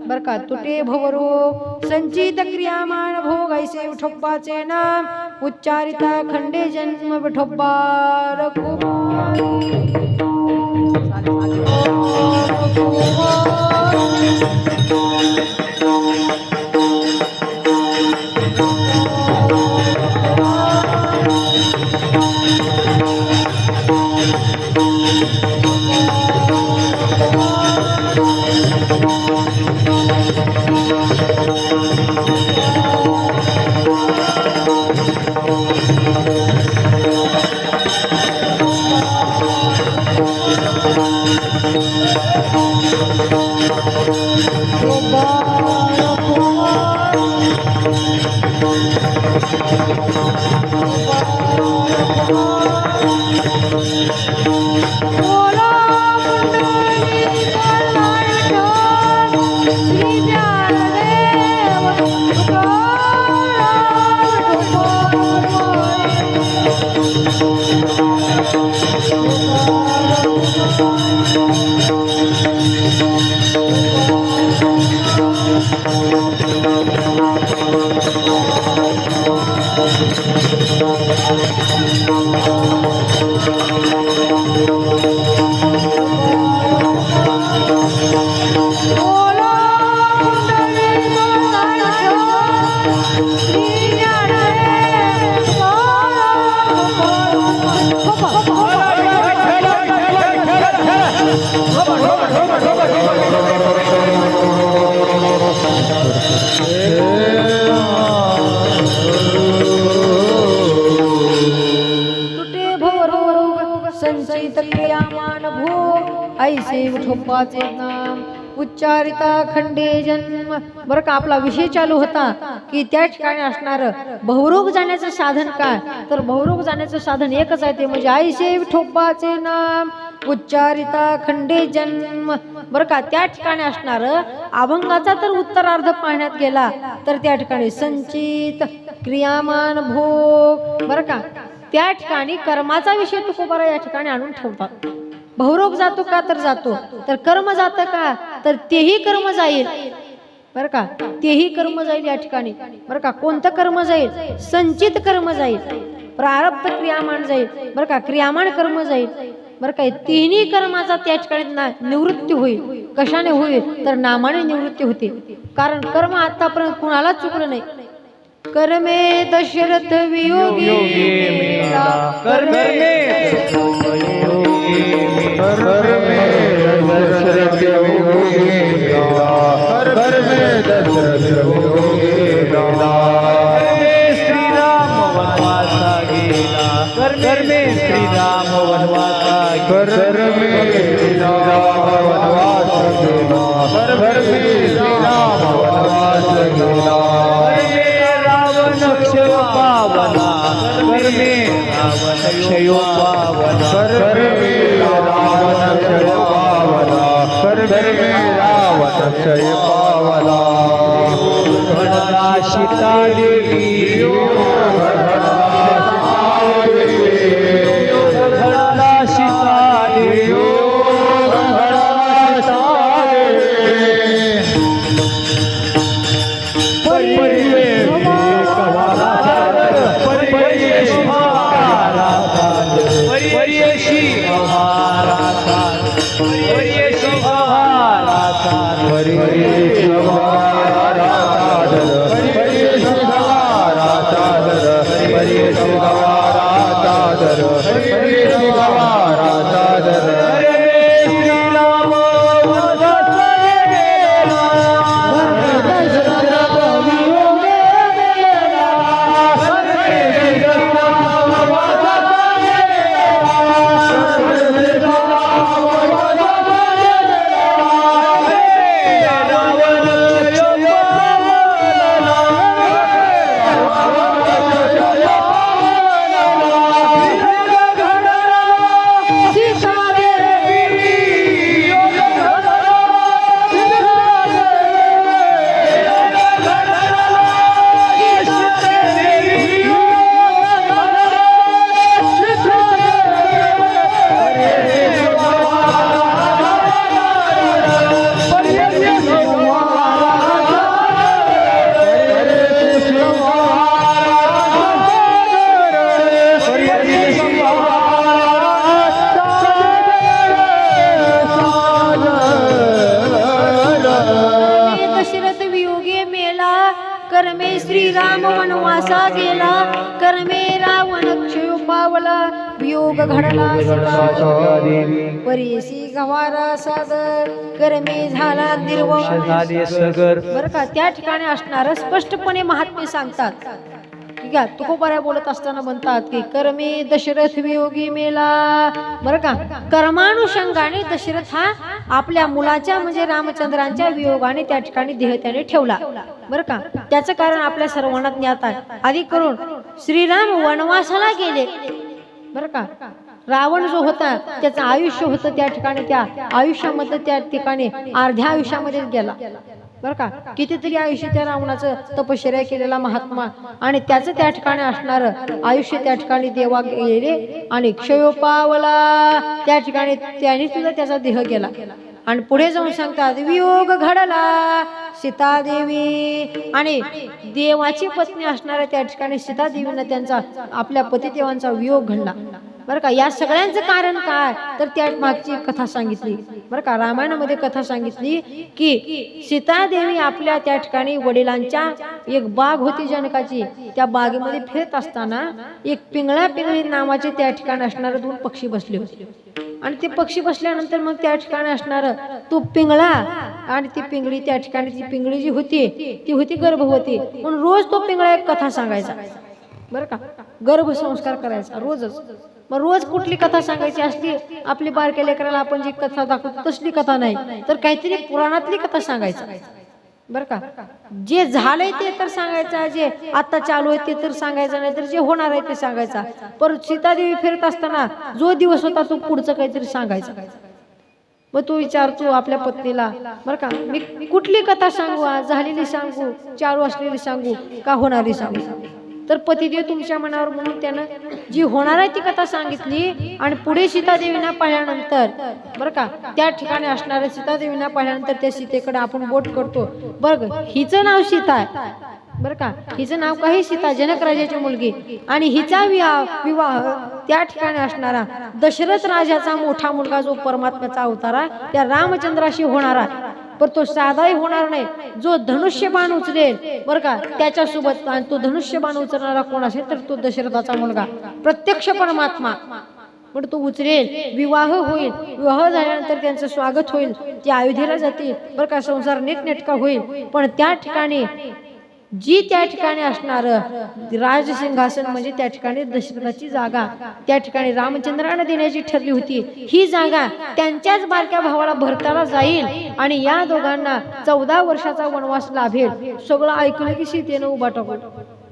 बरं का, तुटे भवरो संचित क्रियामान भोग ऐसे विठोबाचे नाम, उच्चारिता खंडे जन्म विठोबा श्री ऐसे विठोबाचे नाम उच्चारिता खंडे जन्म. बरं का आपला विषय चालू होता की त्या ठिकाणी असणार बहुरोग जाण्याचं साधन काय, तर बहुरोग जाण्याचं साधन एकच आहे, ते म्हणजे ऐसे विठोबाचे नाम उच्चारिता खंडे जन्म. बरं का त्या ठिकाणी असणार अभंगाचा तर उत्तरार्ध पाहण्यात गेला तर त्या ठिकाणी संचित क्रियामान भोग. बरं का त्या ठिकाणी कर्माचा विषय तुकोबारा या ठिकाणी आणून ठेवतात. बहुरोग जातो का, तर जातो, तर कर्म जातं का, तर तेही कर्म जाईल. बरं का तेही कर्म जाईल या ठिकाणी. बरं का कोणतं कर्म जाईल, संचित कर्म जाईल, प्रारब्ध क्रियामान जाईल. बरं का क्रियामान कर्म जाईल. बरं का तिन्ही कर्माचा त्या ठिकाणी निवृत्ती होईल. कशाने होईल, तर नामाने निवृत्ती होते. कारण कर्म आतापर्यंत कुणाला चुकलं नाही. कर्मे दशरथ वियोगी मेला, कर्मे श्रीराम वनवासा गेला, कर्मे श्रीराम वनवासा कर्मे श्रीराम वनवासा गेला, कर्मे श्रीराम वनवासा गेला. रावण क्षय पावला, कर्मे रावण क्षय पावला, कर्मे रावण क्षय पावला, कर्मे रावण क्षय पावला. घडला सीता देवी, घडला सीता देवी, कर्मे श्रीराम वनवासा गेला, कर्मे रावण क्षय पावला, वियोग घडला सीता परीसी गवारा सादर, कर्मे झाला निर्वंश झाले सगर. बरं का त्या ठिकाणी असणार स्पष्टपणे महात्मे सांगतात. ठीक आहे तुकोबाऱ्या बोलत असताना म्हणतात की कर्मे दशरथ वियोगी मेला. बरं का कर्मानुषंगाने दशरथ हा आपल्या मुलाच्या म्हणजे रामचंद्रांच्या वियोगाने त्या ठिकाणी देह त्याने ठेवला. बरं का त्याचं कारण आपल्या सर्वांना ज्ञात आहे. आधी करून श्रीराम वनवासाला गेले. बरं का रावण जो होता त्याचं आयुष्य होतं त्या ठिकाणी, त्या आयुष्यामध्ये त्या ठिकाणी अर्ध्या आयुष्यामध्ये गेला. बरं का कितीतरी आयुष्य त्या रावणाचं तपश्चर्या केलेला महात्मा आणि त्याचं त्या ठिकाणी असणार आयुष्य त्या ठिकाणी देवा गेले आणि क्षय पावला. त्या ठिकाणी त्याने सुद्धा त्याचा देह गेला. आणि पुढे जाऊन सांगतात वियोग घडला सीता देवी, आणि देवाची पत्नी असणाऱ्या त्या ठिकाणी सीता देवीनं त्यांचा आपल्या पतिदेवांचा वियोग घडला. बरं का या सगळ्यांचं कारण काय, तर त्या मागची कथा सांगितली. बरं का रामायणामध्ये कथा सांगितली की सीता देवी आपल्या त्या ठिकाणी वडिलांच्या एक बाग होती जनकाची, त्या बागेमध्ये फिरत असताना एक पिंगळा पिंगळी नावाचे त्या ठिकाणी असणारे दोन पक्षी बसले होते. आणि ते पक्षी बसल्यानंतर मग त्या ठिकाणी असणार तो पिंगळा आणि ती पिंगळी त्या ठिकाणी ती पिंगळी जी होती ती होती गर्भवती. म्हणून रोज तो पिंगळा एक कथा सांगायचा. बरं का. गर्भसंस्कार करायचा रोजच. मग रोज कुठली कथा सांगायची असली, आपली बारक्या लेकराला आपण जी कथा दाखवतो तसली कथा नाही, तर काहीतरी पुराणातली कथा सांगायचं. बरं का. जे झालंय ते तर सांगायचं, जे आता चालू आहे ते तर सांगायचं नाही, तर जे होणार आहे ते सांगायचं. परत सीतादेवी फिरत असताना जो दिवस होता तो पुढचं काहीतरी सांगायचं. मग तू विचारतो आपल्या पत्नीला, बरं का, मी कुठली कथा सांगू, आज झालेली सांगू, चालू असलेली सांगू का होणारी सांगू. तर पतिदेव तुमच्या मनावर, म्हणून त्यानं जी होणार आहे ती कथा सांगितली. आणि पुढे सीतादेवींना पाहिल्यानंतर, बरं का, त्या ठिकाणी असणाऱ्या सीतादेवींना पाहिल्यानंतर त्या सीतेकडे आपण बोट करतो. बरं, हिचं नाव सीता आहे, बरं का, हिचं नाव काही सीता, जनक राजाची मुलगी. आणि हिचा विवाह त्या ठिकाणी असणारा दशरथ राजाचा मोठा मुलगा जो परमात्म्याचा अवतारा त्या रामचंद्राशी होणारा, पण तो साधाही होणार नाही, जो धनुष्यबाण उचलेल, बरं का, त्याच्यासोबत. आणि तो धनुष्यबाण उचलणारा कोण असेल तर तो दशरथाचा मुलगा, प्रत्यक्ष परमात्मा. पण तो उचलेल, विवाह होईल, विवाह झाल्यानंतर त्यांचं स्वागत होईल, ते अयोध्येला जातील, बरं का, संसार नीटनेटका होईल. पण त्या ठिकाणी जी त्या ठिकाणी असणार राजसिंहासन म्हणजे त्या ठिकाणी दशरथाची जागा त्या ठिकाणी रामचंद्राने देण्याची ठरली होती. ही जागा त्यांच्याच बारक्या भावाला भरताला जाईल आणि या दोघांना 14 वर्षाचा वनवास लाभेल. सगळं ऐकलं की सीतेनं उभा टाकू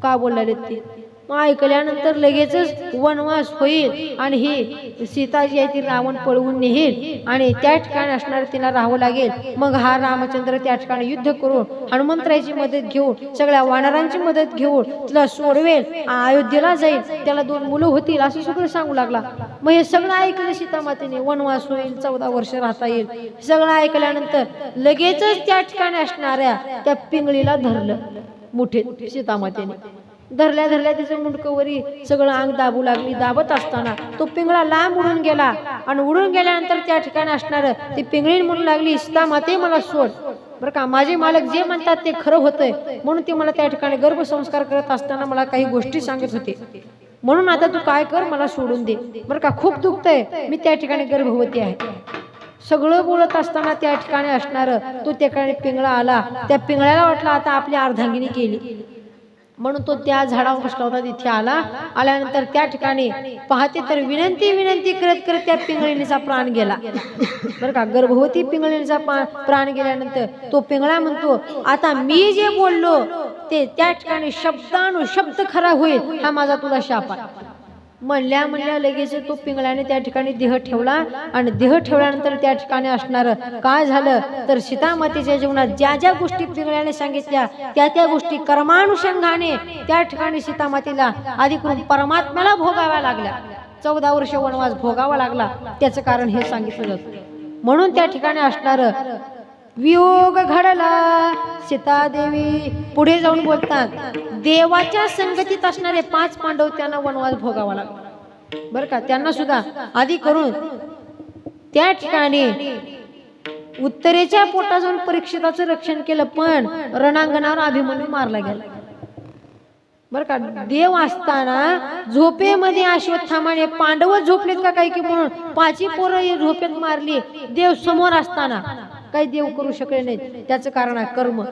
का बोलले ते. मग ऐकल्यानंतर लगेचच वनवास होईल आणि ही सीता जी आहे ती रावण पळवून नेईल आणि त्या ठिकाणी असणार तिला राहावं लागेल. मग हा रामचंद्र त्या ठिकाणी युद्ध करून हनुमंतरायाची मदत घेऊन सगळ्या वानरांची मदत घेऊन तिला सोडवेल, अयोध्येला जाईल, त्याला 2 मुलं होतील असं सगळं सांगू लागला. मग हे सगळं ऐकलं सीतामातेने, वनवास होईल, 14 वर्ष राहता येईल. सगळं ऐकल्यानंतर लगेचच त्या ठिकाणी असणाऱ्या त्या पिंगळीला धरलं मुठीत. सीतामातेने धरल्या तिचं मुंडकवरी सगळं अंग दाबू लागली. दाबत असताना तो पिंगळा लांब उडून गेला आणि उडून गेल्यानंतर त्या ठिकाणी असणार ती पिंगळी म्हणू लागली, सीतामाते मला सोड, बरं का, माझे मालक जे म्हणतात ते खरं होतंय, म्हणून ते मला त्या ठिकाणी गर्भसंस्कार करत असताना मला काही गोष्टी सांगत होते, म्हणून आता तू काय कर, मला सोडून दे, बरं का, खूप दुखतंय, मी त्या ठिकाणी गर्भवती आहे. सगळं बोलत असताना त्या ठिकाणी असणार तो त्या ठिकाणी पिंगळा आला. त्या पिंगळ्याला वाटलं आता आपली अर्धांगिनी गेली, म्हणून तो त्या झाडावर बसला होता, तिथे आल्यानंतर त्या ठिकाणी पाहते तर विनंती करत करत त्या पिंगळीचा प्राण गेला. बरं का, गर्भवती पिंगळीचा प्राण गेल्यानंतर तो पिंगळा म्हणतो, आता मी जे बोललो ते त्या ठिकाणी शब्दानुशब्द खरा होईल, हा माझा तुला शाप आहे. म्हणल्या लगेच तो पिंगळ्याने त्या ठिकाणी देह ठेवला आणि देह ठेवल्यानंतर त्या ठिकाणी असणार काय झालं तर सीतामातेच्या जीवनात ज्या गोष्टी पिंगळ्याने सांगितल्या त्या गोष्टी कर्मानुषंगाने त्या ठिकाणी सीतामातेला आधी करून परमात्म्याला भोगाव्या लागल्या. 14 वर्ष वनवास भोगावा लागला. त्याचं कारण हे सांगितलं जातं. म्हणून त्या ठिकाणी असणार वियोग घडला. सीतादेवी पुढे जाऊन बोलतात, देवाच्या संगतीत असणारे 5 पांडव त्यांना वनवास भोगावा लागला. बरं का, त्यांना सुद्धा आधी करून त्या ठिकाणी उत्तरेच्या पोटा जाऊन परीक्षिताचं रक्षण केलं, पण रणांगणावर अभिमन्यू मारला गेला. बरं का, देव असताना झोपेमध्ये अश्वत्थामाने पांडव झोपलेत का काही की म्हणून 5 पोरं झोपेत मारली. देव समोर असताना काही देव करू शकले नाहीत. त्याचं कारण आहे कर्म.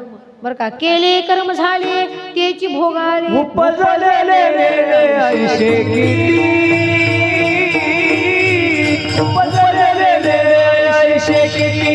बरं का, केले कर्म झाले त्याची भोगाले उपजलेले ऐशे किती, उपजलेले ऐशे किती.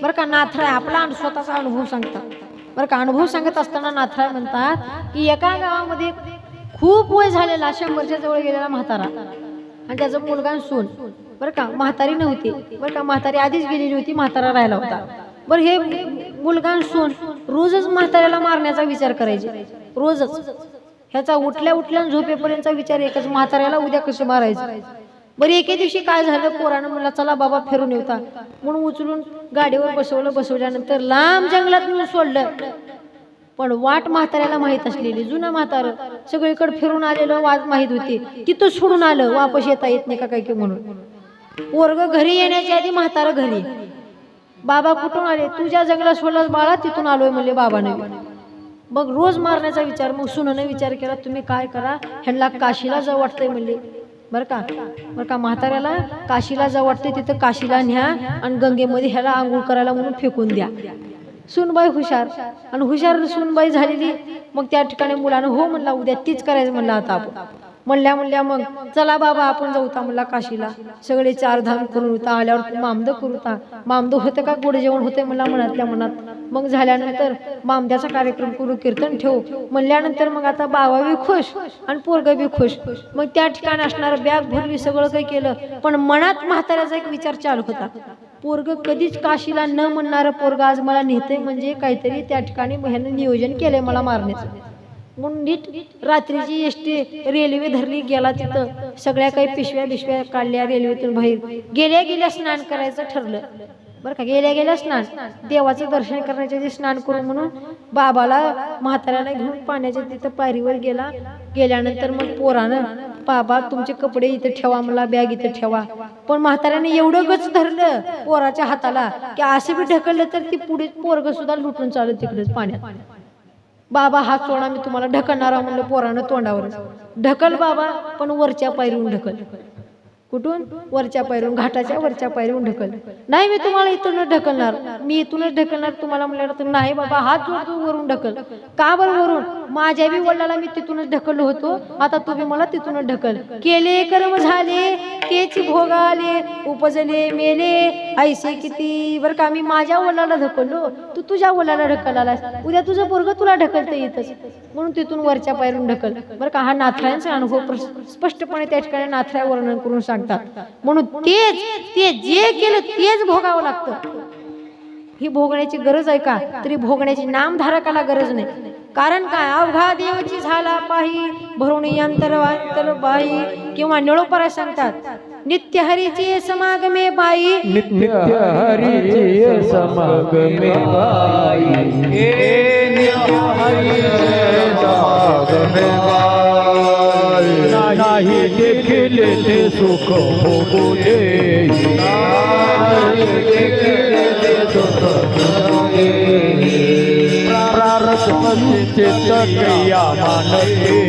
बरं का, नाथराय आपला स्वतःचा अनुभव सांगतात. बरं का, अनुभव सांगत असताना नाथराय म्हणतात की एका गावामध्ये खूप वय झालेला 100च्या जवळ गेलेला म्हातारा आणि त्याचा मुलगा सून. बरं का, म्हातारी नव्हती. बरं का, म्हातारी आधीच गेलेली होती, म्हातारा राहिला होता. बरं हे मुलगा आणि सून रोजच म्हाताऱ्याला मारण्याचा विचार करायचे, रोजच. ह्याचा उठल्या उठल्या झोपेपर्यंतचा विचार एकच, म्हाताऱ्याला उद्या कसं मारायचं. बरं एके दिवशी काय झालं, पोरानं म्हणला चला बाबा फिरून येऊता म्हणून उचलून गाडीवर बसवलं. बसवल्यानंतर लांब जंगलात नेऊन सोडलं. पण वाट म्हाताऱ्याला माहीत असलेली, जुनं म्हातारं सगळीकडे फिरून आलेलं वाट माहीत होती. तिथं सोडून आलं, वापस येता येत नाही का काय की म्हणून. पोरग घरी येण्याच्या आधी म्हातारं घरी, बाबा कुठून आले, तुझ्या जंगलात सोडलास बाळा, तिथून आलोय म्हणले बाबाने. मग रोज मारण्याचा विचार. मग सुनेने विचार केला, तुम्ही काय करा, ह्यांना काशीला जाऊ वाटतंय म्हणले. बरं का म्हाताऱ्याला काशीला जाऊ वाटते, तिथं काशीला न्या आणि गंगेमध्ये ह्याला आंघोळ करायला म्हणून फेकून द्या. सुनबाई हुशार, आणि हुशार सुनबाई झालेली. मग त्या ठिकाणी मुलानं हो म्हणला, उद्या तीच करायचं म्हणला. आता आपण म्हणल्या मग चला बाबा आपण जाऊता म्हणला काशीला. सगळे 4 धाम करून होता. आल्यावर मामद करूता. मामद होतं का, गोड जेवण होते म्हणला मनातल्या मनात. मग झाल्यानंतर मामद्याचा कार्यक्रम करू, कीर्तन ठेवू म्हणल्यानंतर मग आता बाबा बी खुश आणि पोरग बी खुश. मग त्या ठिकाणी असणार बॅग भरली, सगळं काही केलं. पण मनात म्हाताऱ्याचा एक विचार चालू होता, पोरग कधीच काशीला न म्हणणारं पोरग आज मला नेतंय, म्हणजे काहीतरी त्या ठिकाणी ह्यानं नियोजन केलंय मला मारण्याचं. म्हणून नीट रात्रीची एसटी रेल्वे धरली, गेला तिथं. सगळ्या काही पिशव्या काढल्या रेल्वेतून बाहेर. गेल्या स्नान करायचं ठरलं. बरं का, गेल्या स्नान, देवाचं दर्शन करण्याच्या आधी स्नान करू म्हणून बाबाला म्हाताऱ्याला घेऊन पाण्याच्या तिथं पायरीवर गेला. गेल्यानंतर मग पोरानं, बाबा तुमचे कपडे इथे ठेवा मला, बॅग इथे ठेवा. पण म्हाताऱ्याने एवढं गच धरलं पोराच्या हाताला की असं बी ढकललं तर ती पुढे पोरग सुद्धा लुटून चालत तिकडेच पाण्यात. बाबा हात सोडा, मी तुम्हाला ढकलणार म्हणलं. पोरानं तोंडावर ढकल बाबा, पण वरच्या पायरीहून ढकल. कुठून, वरच्या पायरीहून, घाटाच्या वरच्या पायरीहून ढकल. नाही मी तुम्हाला इथूनच ढकलणार, मी इथूनच ढकलणार तुम्हाला म्हणल्यावर. तर नाही बाबा, हात जोडतो, वरून ढकल. का बरं वरून, माझ्या बी वडिलाला मी तिथूनच ढकललो होतो, आता तुम्ही मला तिथूनच ढकल. केले कर्म झाले तेच भोगाले, उपजले मेले ऐसे किती. बरं का, मी माझ्या वडिलाला ढकललो, तू तुझ्या वडिलाला ढकलालास, उद्या तुझं पोरग तुला ढकलता येतच. म्हणून तिथून वरच्या पायरून ढकल. बरं का, हा नाथरायांचा अनुभव स्पष्टपणे त्या ठिकाणी नाथराय वर्णन करून सांगतात. म्हणून ते जे केलं तेच भोगावं लागतं. ही भोगण्याची गरज आहे का, तरी भोगण्याची नामधारकाला गरज नाही. कारण काय, अवघा देवची झाला पाही, भरून अंतर बाई. किंवा निळोपरा सांगतात, नित्य हरीचे समागमे बाई, नित्य हरीचे समागमे बाई, नित्य हरीचे समागमे बाई. नाही देखील ते सुख भोगू दे, नाही देखील ते सुख भोगू दे. प्रारब्ध चित्त क्रिया मानते,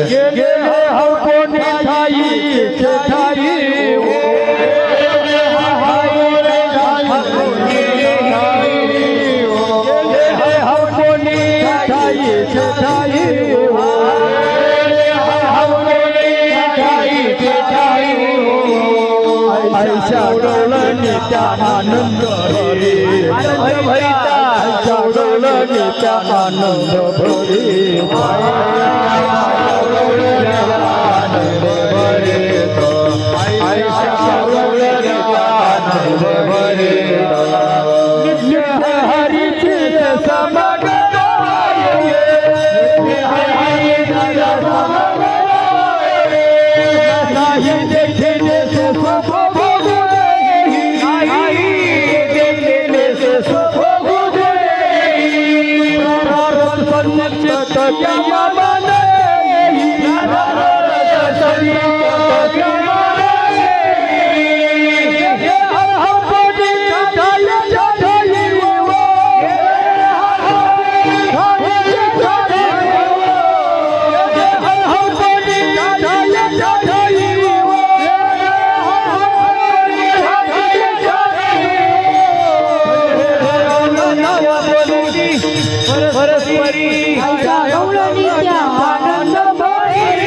गेले हो कोणी ठाई ठाई, आनंद भरे आनंद भरे आनंद भरे आनंद भरे. नित्य हरीचे समागमे नाही देखिले सुख भोगू दे, नाही देखिले सुख भोगू दे. प्रारब्ध क्या माने, परस्परी आनंद भरे.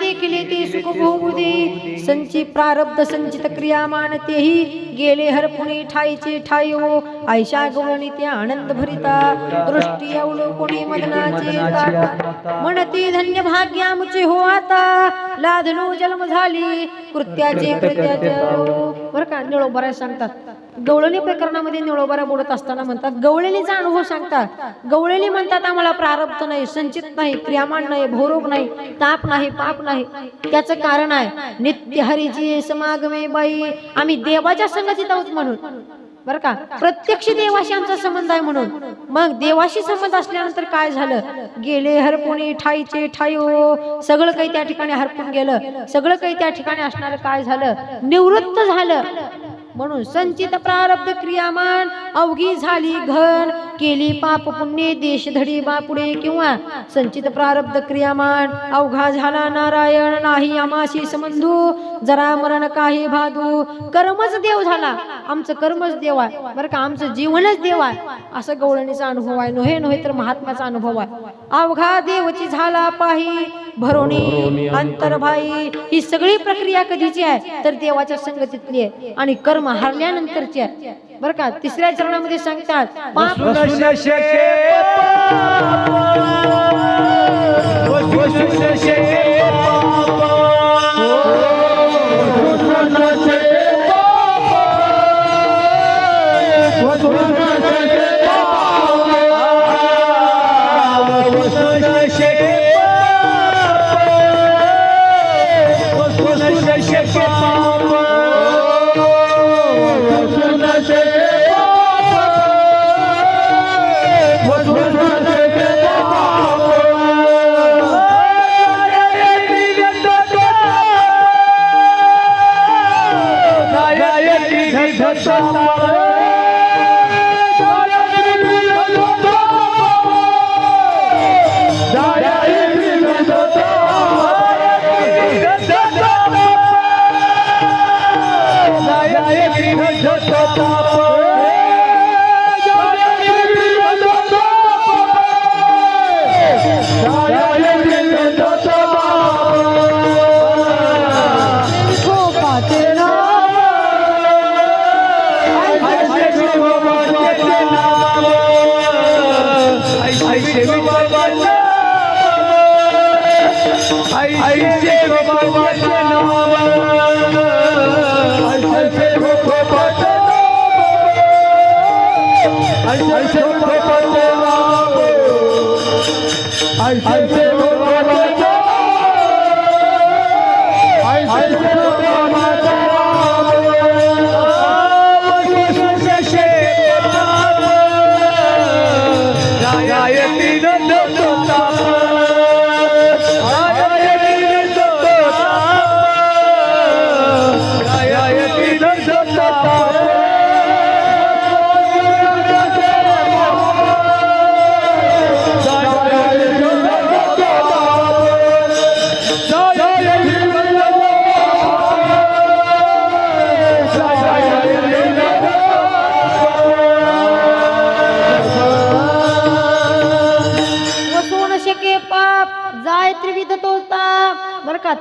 देखील ते सुख भोगू दे संची प्रारब्ध संचित क्रियामान तेही गेले हरपुणे ठाईचे ठाई हो आयशा गवळणी ते आनंद भरिता दृष्टी अवलोकणी मदनाचे ताटा म्हणती धन्य भाग्य आमचे हो आता लाधलो जन्म झाली कृत्याचे बरं का निळोबारा सांगतात गवळणी प्रकरणामध्ये निळोबारा बोलत असताना म्हणतात गवळणीचा अनुभव सांगतात गवळणी म्हणतात आम्हाला प्रारब्ध नाही संचित नाही क्रियामान नाही भोरोग नाही ताप नाही पाप नाही त्याचं कारण आहे नित्य हरीची समागमे बाई आम्ही देवाच्या संगतीत आहोत म्हणून बरं का प्रत्यक्ष देवाशी आमचा संबंध आहे म्हणून मग देवाशी संबंध असल्यानंतर काय झालं गेले हरपुणे ठाईचे ठाई हो सगळं काही त्या ठिकाणी हरपून गेलं सगळं काही त्या ठिकाणी असणार काय झालं निवृत्त झालं म्हणून संचित प्रारब्ध क्रियामान अवघी झाली घन केली पाप पुण्य देश धडी बापुडे किंवा संचित प्रारब्ध क्रियामान अवघा झाला नारायण नाही आमाशी संबंधू जरा मरण काही भादू कर्मच देव झाला आमचं कर्मच देव आहे बरं का आमचं जीवनच देव आहे असं गवळणीचा अनुभव आहे नव्हे तर महात्म्याचा अनुभव आहे अवघा देवची झाला पाही भरोणी अंतर्भाई ही सगळी प्रक्रिया कधीची आहे तर देवाच्या संगतीतली आहे आणि कर्म हरल्यानंतरची आहे बरं का तिसऱ्या चरणामध्ये सांगतात पाप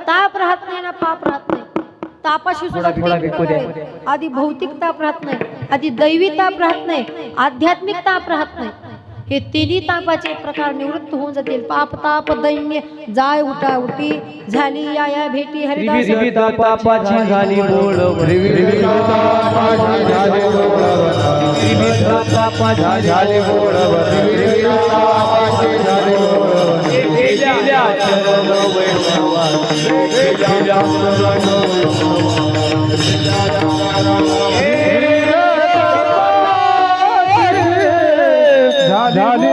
ताप राहत नाही ना पाप राहत नाही तापाशी आधी भौतिक ताप राहत नाही आधी दैवी ताप राहत नाही आध्यात्मिक ताप राहत नाही हे तिन्ही तापाचे प्रकार निवृत्त होऊन जातील पाप ताप दैन्य जाय उठा उठी झाली या भेटी हरिदास पापाची झाली झाली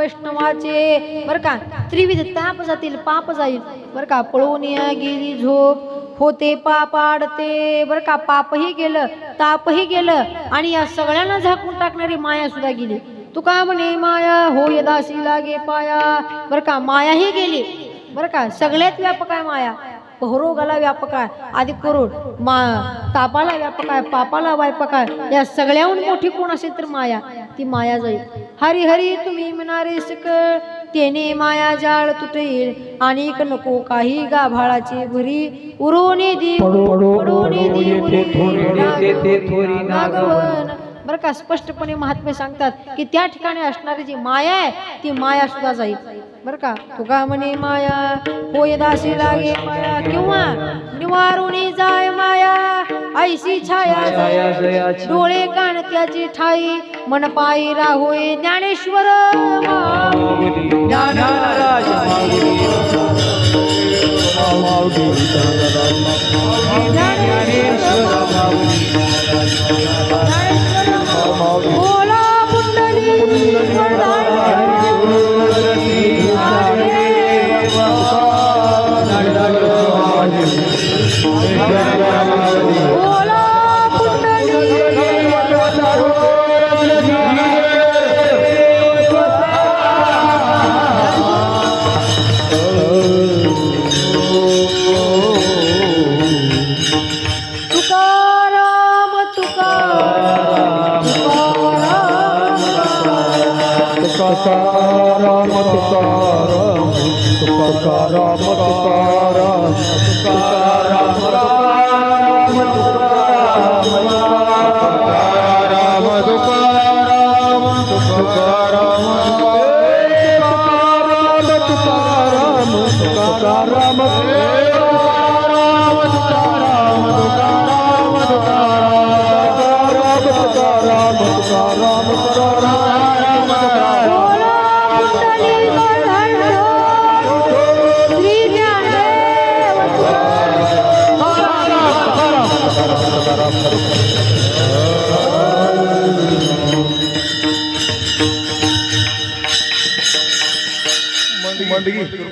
वैष्णवाचे बर का त्रिविध ताप जातील पाप जाईल बर का पळून गेली झोप होते पाप आडते बर का पापही गेलं तापही गेलं आणि या सगळ्यांना झाकून टाकणारी माया सुद्धा गेली तुका म्हणे माया होय दासी लागे पाया बर का मायाही गेली बर का सगळ्यात व्यापक आहे माया रोगाला व्यापक आहे आधी करून तापाला व्यापक आहे पापाला व्यापक आहे या सगळ्याहून मोठी कोण असेल तर माया ती माया जाईल हरी हरी तुम्ही म्हणारे सकळ तेने माया जाळ तुटेल आणि नको काही गाभाळाची भरी उरोने दी पडोने दी नागवन बरं का स्पष्टपणे महात्मे सांगतात की त्या ठिकाणी असणारी जी माया आहे ती माया सुद्धा जाईल बर का तुका म्हणे माया होय दासी लागे माया किंवा निवारुणी जाय माया ऐशी छाया डोळे कान त्याची ठाई मन पायी राहोय ज्ञानेश्वर बोला तुकाराम तुकाराम तुकाराम तुकाराम तुकाराम तुकाराम तुकाराम तुकाराम मंडगी